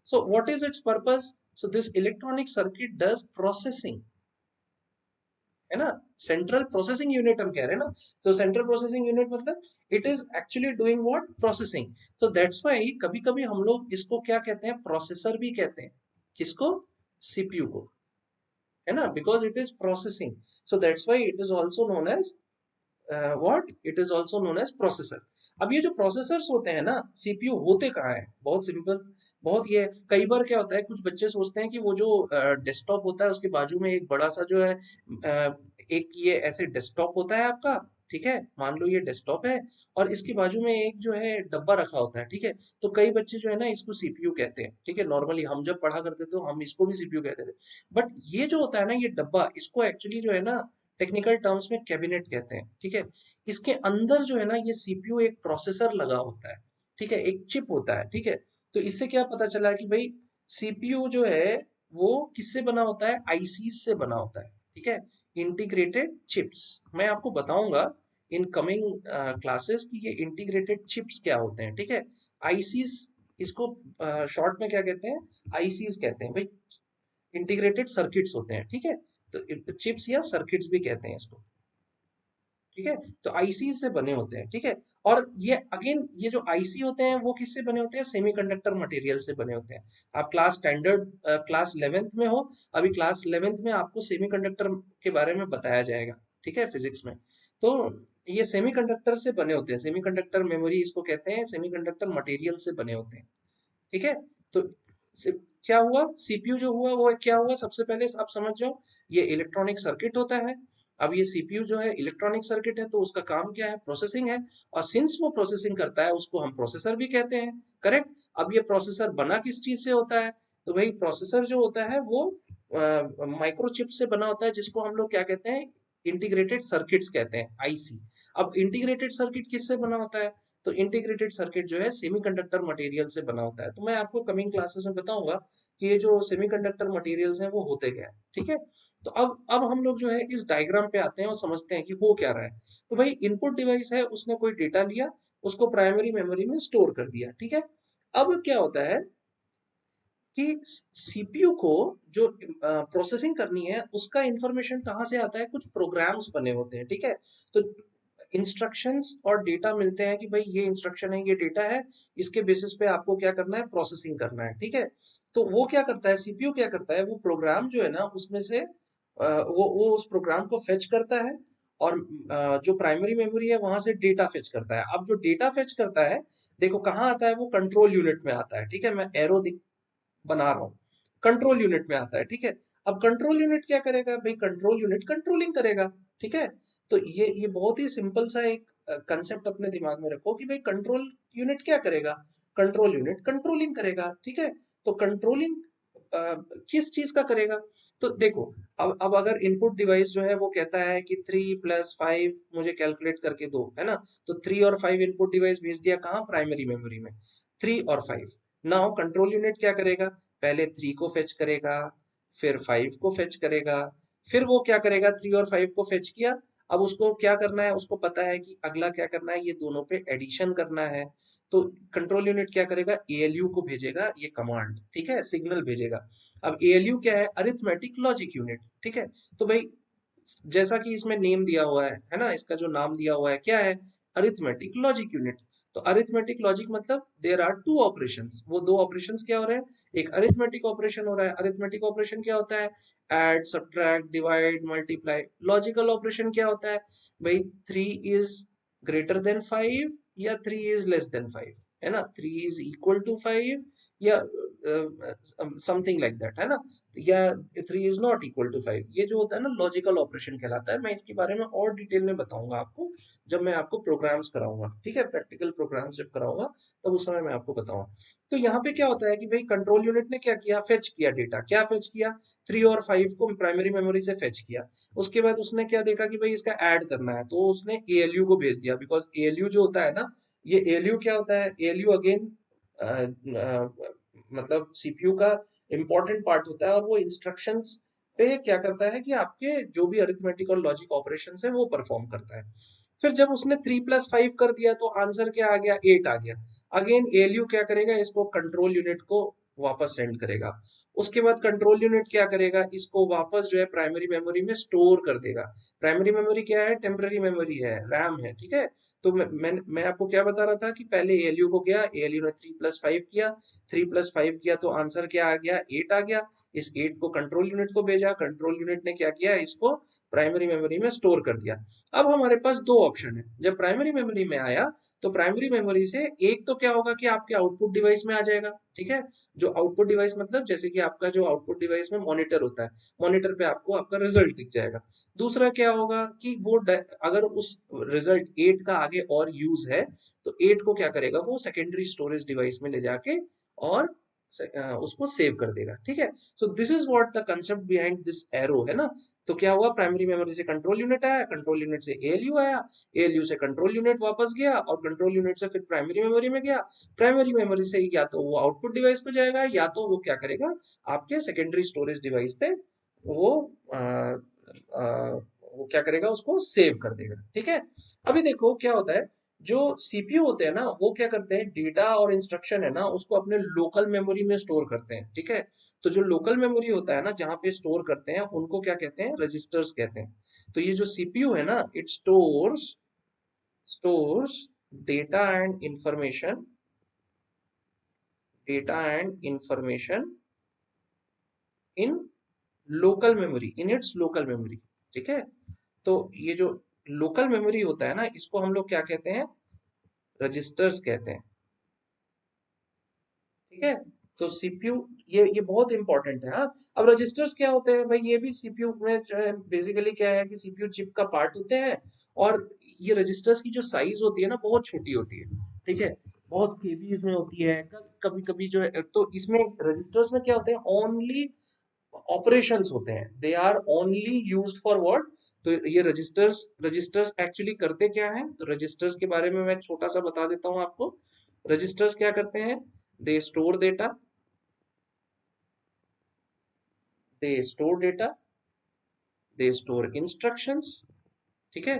सो what is it's purpose, so this electronic circuit does processing, है ना। सेंट्रल प्रोसेसिंग यूनिट हम कह रहे हैं ना, तो सेंट्रल प्रोसेसिंग यूनिट मतलब it is actually doing what, processing. तो दैट्स व्हाई कभी कभी हम लोग इसको क्या कहते हैं, प्रोसेसर भी कहते हैं। किसको, सीपीयू को, है ना, because it is processing. So that's why it is also known as what, it is also known as processor. अब ये जो प्रोसेसर्स होते हैं ना, सीपीयू होते कहाँ है, बहुत सिंपल, बहुत ये कई बार क्या होता है, कुछ बच्चे सोचते हैं कि वो जो डेस्कटॉप होता है उसके बाजू में एक बड़ा सा जो है एक ये ऐसे डेस्कटॉप होता है आपका, ठीक है, मान लो ये डेस्कटॉप है और इसके बाजू में एक जो है डब्बा रखा होता है, ठीक है। तो कई बच्चे जो है ना इसको सीपीयू कहते हैं, ठीक है। नॉर्मली हम जब पढ़ा करते थे तो हम इसको भी सीपीयू कहते थे। बट ये जो होता है ना, ये डब्बा, इसको एक्चुअली जो है ना टेक्निकल टर्म्स में कैबिनेट कहते हैं, ठीक है। इसके अंदर जो है ना ये सीपीयू एक प्रोसेसर लगा होता है, ठीक है, एक चिप होता है, ठीक है। तो इससे क्या पता चला कि भाई सीपीयू जो है वो किससे बना होता है, आईसी से बना होता है, ठीक है, इंटीग्रेटेड चिप्स। मैं आपको बताऊंगा इन कमिंग क्लासेस कि ये इंटीग्रेटेड चिप्स क्या होते हैं, ठीक है। आईसीस, इसको शॉर्ट में क्या कहते हैं, आईसीस कहते हैं भाई, इंटीग्रेटेड सर्किट्स होते हैं, ठीक है। तो चिप्स या सर्किट्स भी कहते हैं इसको, ठीक है। तो आईसी से बने होते हैं, ठीक है। और ये अगेन ये जो आईसी होते हैं वो किससे बने होते हैं, सेमीकंडक्टर मटेरियल से बने होते हैं। आप क्लास स्टैंडर्ड क्लास 11th में हो, अभी क्लास 11th में आपको सेमीकंडक्टर के बारे में बताया जाएगा, ठीक है, फिजिक्स में। तो ये सेमीकंडक्टर से बने होते हैं, सेमीकंडक्टर मेमोरी इसको कहते हैं, सेमीकंडक्टर मटेरियल से बने होते हैं, ठीक है। तो से- क्या हुआ, सीपीयू जो हुआ वो क्या हुआ, सबसे पहले आप समझ जाओ, ये इलेक्ट्रॉनिक सर्किट होता है। अब ये सीपीयू जो है इलेक्ट्रॉनिक सर्किट है, तो उसका काम क्या है, प्रोसेसिंग है। और सिंस वो प्रोसेसिंग करता है उसको हम प्रोसेसर भी कहते हैं, करेक्ट। अब ये प्रोसेसर बना किस चीज से होता है, तो भाई प्रोसेसर जो होता है वो माइक्रोचिप से बना होता है, जिसको हम लोग क्या कहते हैं, इंटीग्रेटेड सर्किट्स कहते हैं, आईसी। अब इंटीग्रेटेड सर्किट किससे बना होता है, तो इंटीग्रेटेड सर्किट जो है सेमीकंडक्टर मटेरियल से बना होता है। तो मैं आपको कमिंग क्लासेस में बताऊंगा कि ये जो सेमीकंडक्टर मटेरियल्स हैं वो होते क्या है, ठीक है। तो अब हम लोग जो है इस डायग्राम पे आते हैं और समझते हैं कि हो क्या रहा है। तो भाई इनपुट डिवाइस है, उसने कोई डेटा लिया, उसको प्राइमरी मेमोरी में स्टोर कर दिया, ठीक है। अब क्या होता है कि सीपीयू को जो प्रोसेसिंग करनी है उसका इंफॉर्मेशन कहाँ से आता है, कुछ प्रोग्राम्स बने होते हैं, ठीक है। तो इंस्ट्रक्शंस और डेटा मिलते हैं कि भाई ये इंस्ट्रक्शन है, ये डेटा है, इसके बेसिस पे आपको क्या करना है, प्रोसेसिंग करना है, ठीक है। तो वो क्या करता है, सीपीयू क्या करता है, वो प्रोग्राम जो है ना उसमें से वो उस प्रोग्राम को फेच करता है और जो प्राइमरी मेमोरी है वहां से डेटा फेच करता है। अब जो डेटा फेच करता है, देखो कहाँ आता है, वो कंट्रोल यूनिट में आता है, ठीक है। मैं एरो बना रहा हूँ, कंट्रोल यूनिट में आता है, ठीक है। अब कंट्रोल यूनिट क्या करेगा भाई, कंट्रोल यूनिट कंट्रोलिंग करेगा, ठीक है। तो ये बहुत ही सिंपल सा एक कंसेप्ट अपने दिमाग में रखो कि भाई कंट्रोल यूनिट क्या करेगा, कंट्रोल यूनिट कंट्रोलिंग करेगा, ठीक है। तो कंट्रोलिंग किस चीज का करेगा, तो देखो, अब अगर इनपुट डिवाइस जो है वो कहता है कि 3 + 5 मुझे कैलकुलेट करके दो, है ना। तो 3 और 5 इनपुट डिवाइस भेज दिया कहाँ, प्राइमरी मेमोरी में, 3 और 5। नाउ कंट्रोल यूनिट क्या करेगा, पहले 3 को फेच करेगा, फिर 5 को फेच करेगा, फिर वो क्या करेगा, 3 और 5 को फेच किया। अब उसको क्या करना है, उसको पता है कि अगला क्या करना है, ये दोनों पे एडिशन करना है। तो कंट्रोल यूनिट क्या करेगा, एएलयू को भेजेगा ये कमांड, ठीक है, सिग्नल भेजेगा। अब एएलयू क्या है, अरिथमेटिक लॉजिक यूनिट, ठीक है। तो भाई जैसा कि इसमें नेम दिया हुआ है ना, इसका जो नाम दिया हुआ है क्या है, अरिथमेटिक लॉजिक यूनिट। तो अरिथमेटिक लॉजिक मतलब देयर आर टू ऑपरेशंस, वो दो ऑपरेशंस क्या हो रहे हैं, एक अरिथमेटिक ऑपरेशन हो रहा है। अरिथमेटिक ऑपरेशन क्या होता है, add, subtract, divide, multiply. Logical operation क्या होता है भाई, 3 इज ग्रेटर देन 5 या 3 इज लेस देन 5, है ना, 3 इज इक्वल टू 5 या समथिंग लाइक दैट, है ना, या 3 इज नॉट इक्वल टू 5। ये जो होता है ना लॉजिकल ऑपरेशन कहलाता है। मैं इसके बारे में और डिटेल में बताऊंगा आपको जब मैं आपको प्रोग्राम्स कराऊंगा, ठीक है, प्रैक्टिकल प्रोग्राम्स जब कराऊंगा तब उस समय मैं आपको बताऊंगा। तो यहाँ पे क्या होता है कि भाई कंट्रोल यूनिट ने क्या किया, फेच किया डेटा, क्या फेच किया, 3 और 5 को प्राइमरी मेमोरी से फेच किया। उसके बाद उसने क्या देखा कि भाई इसका ऐड करना है, तो उसने एएलयू को भेज दिया, बिकॉज एएलयू जो होता है ना, ये एएलयू क्या होता है, एएलयू अगेन मतलब सीपीयू का इंपॉर्टेंट पार्ट होता है, और वो इंस्ट्रक्शंस पे क्या करता है कि आपके जो भी अरिथमेटिक और लॉजिक ऑपरेशंस है वो परफॉर्म करता है। फिर जब उसने 3+5 कर दिया तो आंसर क्या आ गया, 8 आ गया। अगेन एएलयू क्या करेगा, इसको कंट्रोल यूनिट को वापस सेंड करेगा। उसके बाद कंट्रोल यूनिट क्या करेगा, इसको वापस जो है प्राइमरी मेमोरी में स्टोर कर देगा। प्राइमरी मेमोरी क्या है, टेम्पररी मेमोरी है, रैम है, ठीक है। तो मैं आपको क्या बता रहा था कि पहले एएलयू को गया, एएलयू ने 3+5 किया, 3+5 किया तो आंसर क्या आ गया, 8 आ गया। इस 8 को कंट्रोल यूनिट को भेजा, कंट्रोल यूनिट ने क्या किया, इसको प्राइमरी मेमोरी में स्टोर कर दिया। अब हमारे पास दो ऑप्शन है, जब प्राइमरी मेमोरी में आया तो प्राइमरी मेमोरी से एक तो क्या होगा कि आपके आउटपुट डिवाइस में आ जाएगा, ठीक है। जो आउटपुट डिवाइस मतलब जैसे कि आपका जो आउटपुट डिवाइस में मॉनिटर होता है, मॉनिटर पे आपको आपका रिजल्ट दिख जाएगा। दूसरा क्या होगा कि वो अगर उस रिजल्ट 8 का आगे और यूज है तो 8 को क्या करेगा, वो सेकेंडरी स्टोरेज डिवाइस में ले जाके और उसको सेव कर देगा, ठीक है। So this is what the concept behind this arrow, है ना। तो क्या हुआ, प्राइमरी मेमोरी से कंट्रोल यूनिट आया, कंट्रोल यूनिट से एएलयू आया, एएलयू से कंट्रोल यूनिट वापस गया और कंट्रोल यूनिट से फिर प्राइमरी मेमोरी में गया। प्राइमरी मेमोरी से या तो वो आउटपुट डिवाइस पे जाएगा या तो वो क्या करेगा, आपके सेकेंडरी स्टोरेज डिवाइस पे वो आ, आ, वो क्या करेगा, उसको सेव कर देगा, ठीक है। अभी देखो क्या होता है, जो सीपीयू होते हैं ना वो क्या करते हैं, डेटा और इंस्ट्रक्शन है ना उसको अपने लोकल मेमोरी में स्टोर करते हैं, ठीक है। तो जो लोकल मेमोरी होता है ना जहाँ पे स्टोर करते हैं उनको क्या कहते हैं, रजिस्टर्स कहते हैं। तो ये जो सीपीयू है ना, it stores data and information, data and information in local memory, in its local memory, ठीक है। तो ये जो लोकल मेमोरी होता है ना इसको हम लोग क्या कहते हैं, रजिस्टर्स कहते हैं, ठीक है। तो सीपीयू ये बहुत इंपॉर्टेंट है, हाँ। अब रजिस्टर्स क्या होते हैं भाई, ये भी सीपीयू में जो है बेसिकली क्या है कि सीपीयू चिप का पार्ट होते हैं। और ये रजिस्टर्स की जो साइज होती है ना बहुत छोटी होती है, ठीक है, बहुत केबीज में होती है। कभी कभी जो है तो इसमें रजिस्टर्स में क्या होते हैं, ओनली ऑपरेशंस होते हैं, they are only used for what. तो ये रजिस्टर्स एक्चुअली करते क्या हैं, तो रजिस्टर्स के बारे में मैं छोटा सा बता देता हूँ आपको। रजिस्टर्स क्या करते हैं, they store data, they store data, they store instructions, ठीक है,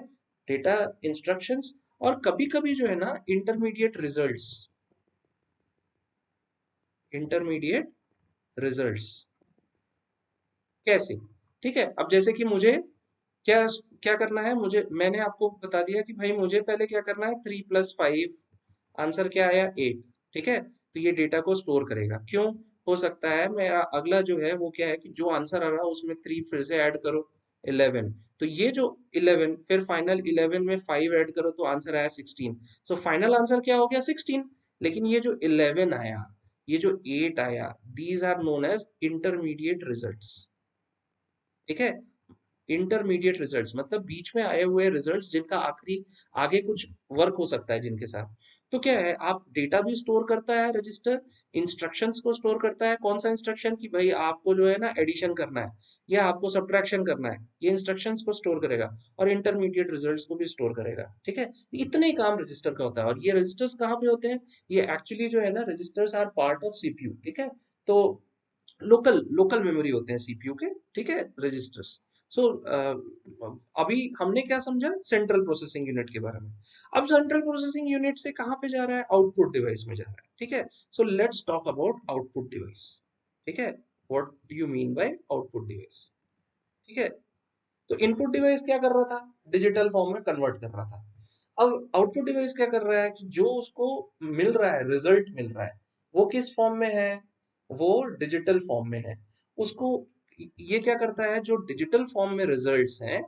डेटा, इंस्ट्रक्शंस, और कभी कभी जो है ना इंटरमीडिएट रिजल्ट्स, इंटरमीडिएट रिजल्ट्स कैसे, ठीक है। अब जैसे कि मुझे क्या क्या करना है, मुझे मैंने आपको बता दिया कि भाई मुझे पहले क्या करना है, 3+5, आंसर क्या आया, 8, ठीक है। तो ये डेटा को स्टोर करेगा, क्यों, हो सकता है मेरा अगला जो है वो क्या है कि जो आंसर आ रहा है उसमें 3 फिर से ऐड करो, 11। तो ये जो 11 फिर फाइनल 11 में 5 ऐड करो तो आंसर आया 16। सो फाइनल आंसर क्या हो गया, 16। लेकिन ये जो 11 आया, ये जो 8 आया, these are known as intermediate results, ठीक है। इंटरमीडिएट रिजल्ट्स मतलब बीच में आए हुए रिजल्ट्स जिनका आखिरी आगे कुछ वर्क हो सकता है जिनके साथ। तो क्या है, आप डेटा भी स्टोर करता है रजिस्टर, इंस्ट्रक्शंस को स्टोर करता है, कौन सा इंस्ट्रक्शन कि भाई आपको जो है ना एडिशन करना है या आपको सब्ट्रैक्शन करना है, ये इंस्ट्रक्शंस को स्टोर करेगा। और इंटरमीडिएट रिजल्ट्स को भी स्टोर करेगा, ठीक है। इतने ही काम रजिस्टर का होता है। और ये रजिस्टर्स कहाँ पे होते हैं, ये एक्चुअली जो है ना registers are part of CPU, ठीक है। तो लोकल लोकल मेमोरी होते हैं सीपीयू के, ठीक है, रजिस्टर्स। सो अभी हमने क्या समझा, सेंट्रल प्रोसेसिंग यूनिट के बारे में। अब सेंट्रल प्रोसेसिंग यूनिट से कहाँ पे जा रहा है, आउटपुट डिवाइस में जा रहा है, ठीक है। So let's talk about output device, ठीक है। What do you mean bye output device, ठीक है। तो इनपुट डिवाइस क्या कर रहा था, डिजिटल फॉर्म में कन्वर्ट कर रहा था। अब आउटपुट डिवाइस क्या कर रहा है कि जो उसको मिल रहा है, रिजल्ट मिल रहा है, वो किस फॉर्म में है, वो डिजिटल फॉर्म में है। उसको ये क्या करता है, जो डिजिटल फॉर्म में रिजल्ट्स हैं,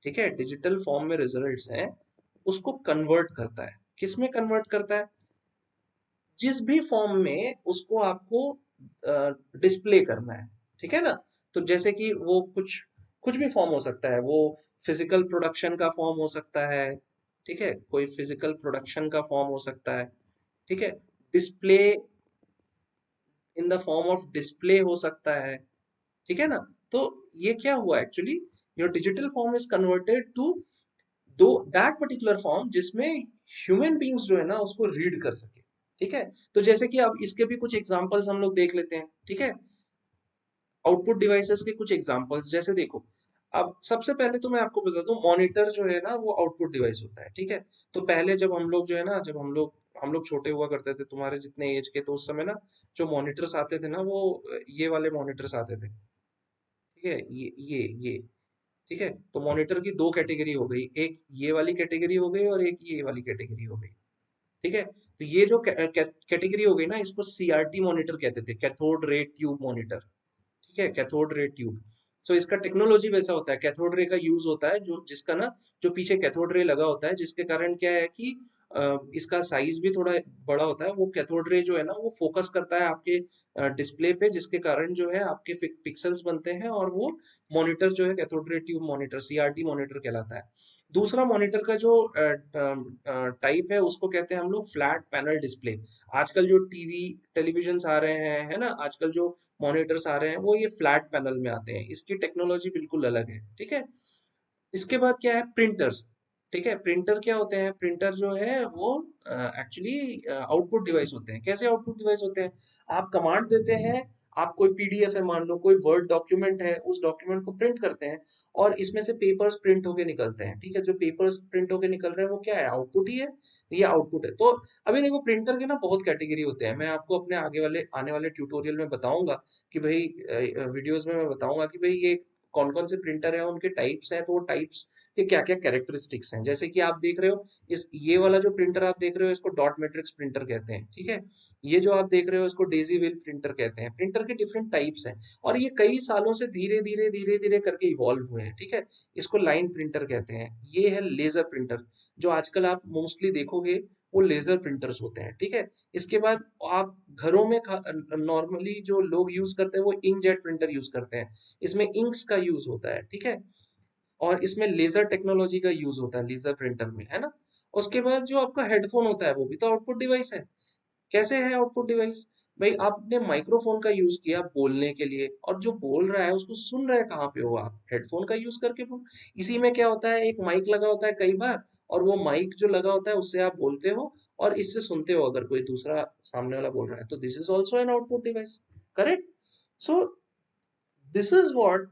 ठीक है, डिजिटल फॉर्म में रिजल्ट्स हैं, उसको कन्वर्ट करता है। किस में कन्वर्ट करता है? जिस भी फॉर्म में उसको आपको डिस्प्ले करना है, ठीक है ना। तो जैसे कि वो कुछ कुछ भी फॉर्म हो सकता है, वो फिजिकल प्रोडक्शन का फॉर्म हो सकता है, ठीक है, कोई फिजिकल प्रोडक्शन का फॉर्म हो सकता है, ठीक है, display in the form of display हो सकता है, ठीक है ना। तो ये क्या हुआ actually, your digital form is converted to दो दैट पर्टिकुलर फॉर्म जिसमें ह्यूमन बींग्स जो है ना उसको रीड कर सके, ठीक है। तो जैसे कि अब इसके भी कुछ एग्जांपल्स हम लोग देख लेते हैं, ठीक है। आउटपुट डिवाइसेस के कुछ एग्जांपल्स जैसे देखो, अब सबसे पहले तो मैं आपको बता दूं, मॉनिटर जो है ना वो आउटपुट डिवाइस होता है, ठीक है। तो पहले जब हम लोग जो है ना, जब हम लोग छोटे हुआ करते थे, तुम्हारे जितने एज के, तो उस समय ना जो मॉनिटर्स आते थे ना वो ये वाले मॉनिटर्स आते थे, ठीक है, ये ठीक है। तो मॉनिटर की दो कैटेगरी हो गई, एक ये वाली कैटेगरी हो गई और एक ये वाली कैटेगरी हो गई, ठीक है। तो ये जो कैटेगरी हो गई ना, इसको सीआरटी मॉनिटर कहते थे, कैथोड रे ट्यूब मॉनिटर, ठीक है, कैथोड रे ट्यूब। सो इसका टेक्नोलॉजी वैसा होता है, कैथोड रे का यूज होता है, जो जिसका ना जो पीछे कैथोड रे लगा होता है, जिसके कारण क्या है कि इसका साइज भी थोड़ा बड़ा होता है। वो कैथोड रे जो है ना वो फोकस करता है आपके डिस्प्ले पे, जिसके कारण जो है आपके पिक्सल्स बनते हैं, और वो मॉनिटर जो है cathode ray tube monitor, CRT monitor कहलाता है। दूसरा मॉनिटर का जो टाइप है उसको कहते हैं हम लोग फ्लैट पैनल डिस्प्ले। आजकल जो टीवी टेलीविजन आ रहे हैं, है ना, आजकल जो मॉनिटर्स आ रहे हैं वो ये फ्लैट पैनल में आते हैं, इसकी टेक्नोलॉजी बिल्कुल अलग है, ठीक है। इसके बाद क्या है, प्रिंटर्स, ठीक है। प्रिंटर क्या होते हैं? प्रिंटर जो है वो एक्चुअली आउटपुट डिवाइस होते हैं। कैसे आउटपुट डिवाइस होते हैं? आप कमांड देते हैं, आप कोई पीडीएफ है, मान लो कोई वर्ड डॉक्यूमेंट है, उस डॉक्यूमेंट को प्रिंट करते हैं और इसमें से पेपर्स प्रिंट होके निकलते हैं, ठीक है। जो पेपर्स प्रिंट होके निकल रहे हैं वो क्या है? आउटपुट ही है, ये आउटपुट है। तो अभी देखो, प्रिंटर के ना बहुत कैटेगरी होते हैं, मैं आपको अपने आने वाले ट्यूटोरियल में बताऊंगा कि भाई, वीडियोस में मैं बताऊंगा कि भाई ये कौन कौन से प्रिंटर है, उनके टाइप्स हैं, तो वो टाइप्स के क्या क्या कैरेक्टरिस्टिक्स हैं। जैसे कि आप देख रहे हो, इस ये वाला जो प्रिंटर आप देख रहे हो इसको डॉट मैट्रिक्स प्रिंटर कहते हैं, ठीक है। ये जो आप देख रहे हो इसको डेजी व्हील प्रिंटर कहते हैं। प्रिंटर के डिफरेंट टाइप्स हैं और ये कई सालों से धीरे धीरे धीरे धीरे करके इवॉल्व हुए हैं, ठीक है। इसको लाइन प्रिंटर कहते हैं। ये है लेजर प्रिंटर, जो आजकल आप मोस्टली देखोगे वो लेजर प्रिंटर्स होते हैं, ठीक है। इसके बाद आप घरों में नॉर्मली जो लोग यूज करते हैं वो इंकजेट प्रिंटर यूज करते हैं, इसमें इंक्स का यूज होता है, ठीक है। और इसमें लेजर टेक्नोलॉजी का यूज होता है लेजर प्रिंटर में, है ना। उसके बाद जो आपका हेडफोन होता है वो भी तो आउटपुट डिवाइस है। कैसे है आउटपुट डिवाइस? भाई आपने माइक्रोफोन का यूज किया बोलने के लिए, और जो बोल रहा है उसको सुन रहे कहाँ पे हो आप? हेडफोन का यूज करके बोल। इसी में क्या होता है, एक माइक लगा होता है कई बार, और वो माइक जो लगा होता है उससे आप बोलते हो और इससे सुनते हो अगर कोई दूसरा सामने वाला बोल रहा है, तो this is also an output device, correct. So this is what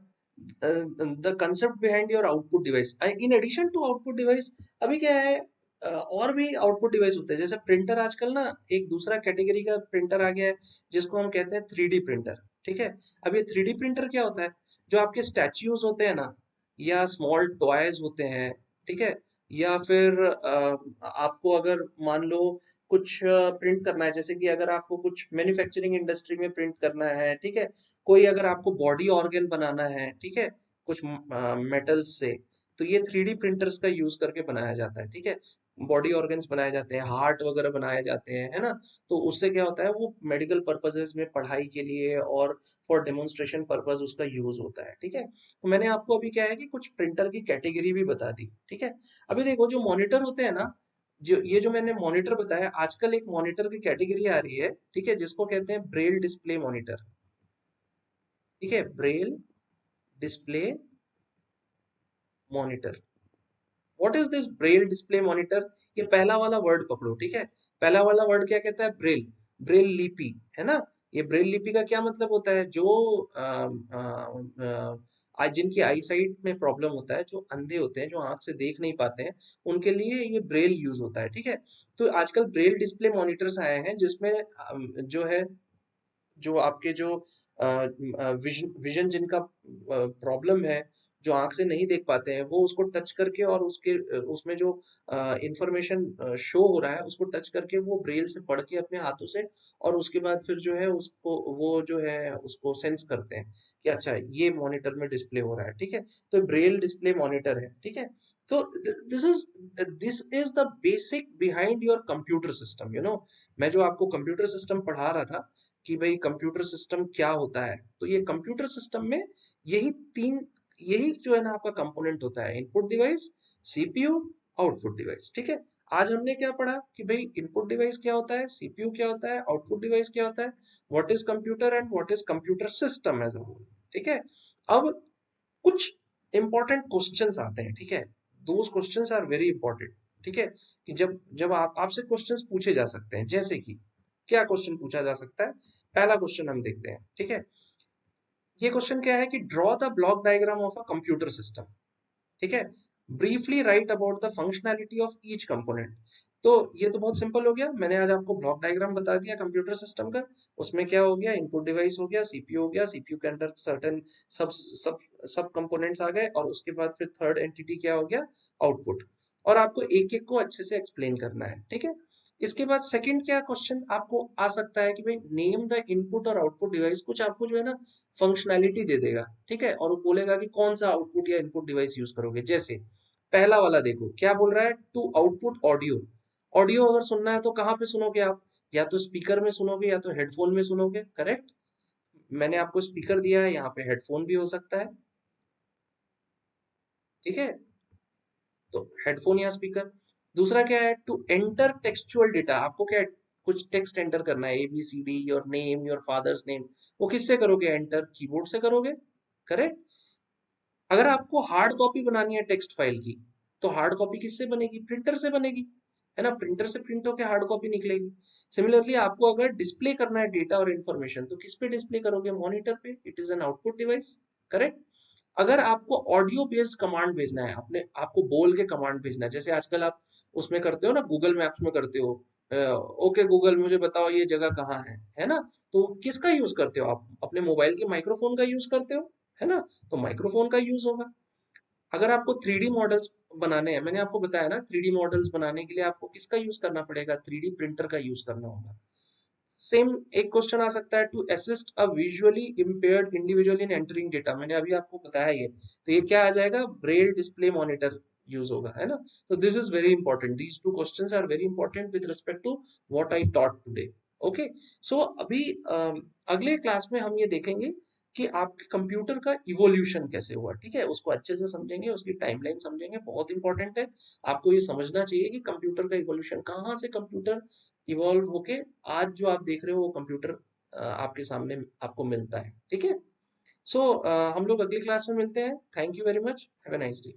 the concept behind your output device. In addition to output device, अभी क्या है, और भी आउटपुट डिवाइस होते हैं। जैसे प्रिंटर, आजकल ना एक दूसरा कैटेगरी का प्रिंटर आ गया है जिसको हम कहते हैं 3D प्रिंटर, ठीक है। अब ये 3D प्रिंटर क्या होता है? जो आपके स्टैच्यूज होते हैं ना, या स्मॉल टॉयज होते हैं, ठीक है, या फिर आपको अगर मान लो कुछ प्रिंट करना है, जैसे कि अगर आपको कुछ मैन्युफैक्चरिंग इंडस्ट्री में प्रिंट करना है, ठीक है, कोई अगर आपको बॉडी ऑर्गन बनाना है, ठीक है, कुछ मेटल्स से, तो ये 3D प्रिंटर्स का यूज करके बनाया जाता है, ठीक है। बॉडी ऑर्गन्स बनाए जाते हैं, हार्ट वगैरह बनाए जाते हैं, है ना। तो उससे क्या होता है, वो मेडिकल पर्पसेस में, पढ़ाई के लिए और फॉर डेमोन्स्ट्रेशन पर्पस उसका यूज होता है, ठीक है। तो मैंने आपको अभी क्या है कि कुछ प्रिंटर की कैटेगरी भी बता दी, ठीक है। अभी देखो, जो मॉनिटर होते हैं ना, जो ये जो मैंने मॉनिटर बताया, आजकल एक मॉनिटर की कैटेगरी आ रही है, ठीक है, जिसको कहते हैं ब्रेल डिस्प्ले मॉनिटर, ठीक है, Braille display monitor. What is this Braille display monitor? ये पहला वाला वर्ड पकड़ो, ठीक है। पहला वाला वर्ड क्या कहता है? ब्रेल, ब्रेल लिपि, है ना। ये ब्रेल लिपि का क्या मतलब होता है? जो आज जिनकी आई साइट में प्रॉब्लम होता है, जो अंधे होते हैं, जो आंख से देख नहीं पाते हैं, उनके लिए ये ब्रेल यूज होता है, ठीक है। तो आजकल ब्रेल डिस्प्ले मॉनिटर्स आए हैं जिसमें जो है, जो आपके जो विजन विजन जिनका प्रॉब्लम है, जो आंख से नहीं देख पाते हैं वो उसको टच करके और उसके उसमें जो इंफॉर्मेशन शो हो रहा है उसको टच करके वो ब्रेल से पढ़ के अपने हाथों से, और उसके बाद फिर जो है उसको वो जो है उसको सेंस करते हैं कि अच्छा ये मॉनिटर में डिस्प्ले हो रहा है, ठीक है। तो ब्रेल डिस्प्ले मॉनिटर है, ठीक है। तो this is the basic behind your computer system, you know. मैं जो आपको कंप्यूटर सिस्टम पढ़ा रहा था कि भाई कंप्यूटर सिस्टम क्या होता है, तो ये कंप्यूटर सिस्टम में यही तीन, यही जो है ना आपका कंपोनेंट होता है, input device, CPU, output device, ठीक है। आज हमने क्या पढ़ा कि भाई इनपुट डिवाइस क्या होता है, सीपीयू क्या होता है, आउटपुट डिवाइस क्या होता है, what is computer and what is computer system as a whole, ठीक है। अब कुछ इंपॉर्टेंट क्वेश्चंस आते हैं, ठीक है। Those questions are very important, ठीक है। कि जब जब आपसे क्वेश्चंस पूछे जा सकते हैं, जैसे कि क्या क्वेश्चन पूछा जा सकता है। पहला क्वेश्चन हम देखते हैं, ठीक है। ये क्वेश्चन क्या है कि draw the block diagram of a computer system, ठीक है। Briefly right about the functionality of each component. तो ये तो बहुत सिंपल हो गया, मैंने आज आपको ब्लॉक डायग्राम बता दिया कंप्यूटर सिस्टम का। उसमें क्या हो गया, इनपुट डिवाइस हो गया, सीपीयू हो गया, सीपीयू के अंदर सर्टेन सब सब सब कंपोनेंट्स आ गए, और उसके बाद फिर थर्ड एंटिटी क्या हो गया, आउटपुट। और आपको एक एक को अच्छे से एक्सप्लेन करना है, ठीक है। इसके बाद सेकंड क्या क्वेश्चन आपको आ सकता है कि भाई नेम द इनपुट और आउटपुट डिवाइस, कुछ आपको जो है ना फंक्शनैलिटी दे देगा, ठीक है, और वो बोलेगा कि कौन सा आउटपुट या इनपुट डिवाइस यूज करोगे। जैसे पहला वाला देखो क्या बोल रहा है, टू आउटपुट ऑडियो। ऑडियो अगर सुनना है तो कहाँ पे सुनोगे आप, या तो स्पीकर में सुनोगे या तो हेडफोन में सुनोगे, करेक्ट। मैंने आपको स्पीकर दिया है, यहाँ पे हेडफोन भी हो सकता है, ठीक है। तो हेडफोन या स्पीकर। दूसरा क्या है, टू एंटर टेक्सचुअल डेटा, आपको क्या है, कुछ टेक्स्ट एंटर करना है, ABCD, your name, your father's name. वो किससे करोगे एंटर, कीबोर्ड से करोगे, करेक्ट। अगर आपको हार्ड कॉपी बनानी है टेक्स्ट फाइल की, तो हार्ड कॉपी किससे बनेगी, प्रिंटर से बनेगी, है ना। प्रिंटर से प्रिंट होकर हार्ड कॉपी निकलेगी। सिमिलरली आपको अगर डिस्प्ले करना है डेटा और इन्फॉर्मेशन, तो किस पे डिस्प्ले करोगे, मॉनिटर पे, it is an output device, correct. अगर आपको ऑडियो बेस्ड कमांड भेजना है, अपने आपको बोल के कमांड भेजना है, जैसे आजकल आप उसमें करते हो ना, गूगल मैप्स में करते हो, ओके गूगल मुझे बताओ ये जगह कहाँ है ना। तो किसका यूज करते हो आप, अपने मोबाइल के माइक्रोफोन का यूज करते हो, है ना। तो माइक्रोफोन का यूज होगा। अगर आपको 3D मॉडल्स बनाने हैं, मैंने आपको बताया ना, 3D मॉडल्स बनाने के लिए आपको किसका यूज करना पड़ेगा, 3D प्रिंटर का यूज करना होगा। सेम एक क्वेश्चन आ सकता है, to assist a visually impaired individual in entering data, मैंने अभी आपको बताया ये, तो ये क्या आ जाएगा, ब्रेल डिस्प्ले मॉनिटर यूज होगा, है ना। तो this is very important, these two questions are very important with respect to what I taught today. Okay, so अभी अगले क्लास में हम ये देखेंगे कि आपके कंप्यूटर का इवोल्यूशन कैसे हुआ, ठीक है, उसको अच्छे से समझेंगे, उसकी टाइमलाइन समझेंगे, बहुत इंपॉर्टेंट है। आपको ये समझना चाहिए कि कंप्यूटर का इवोल्यूशन कहाँ से कंप्यूटर इवॉल्व होके आज जो आप देख रहे हो वो कंप्यूटर आपके सामने आपको मिलता है, ठीक है। सो हम लोग अगली क्लास में मिलते हैं। Thank you very much, have a nice day.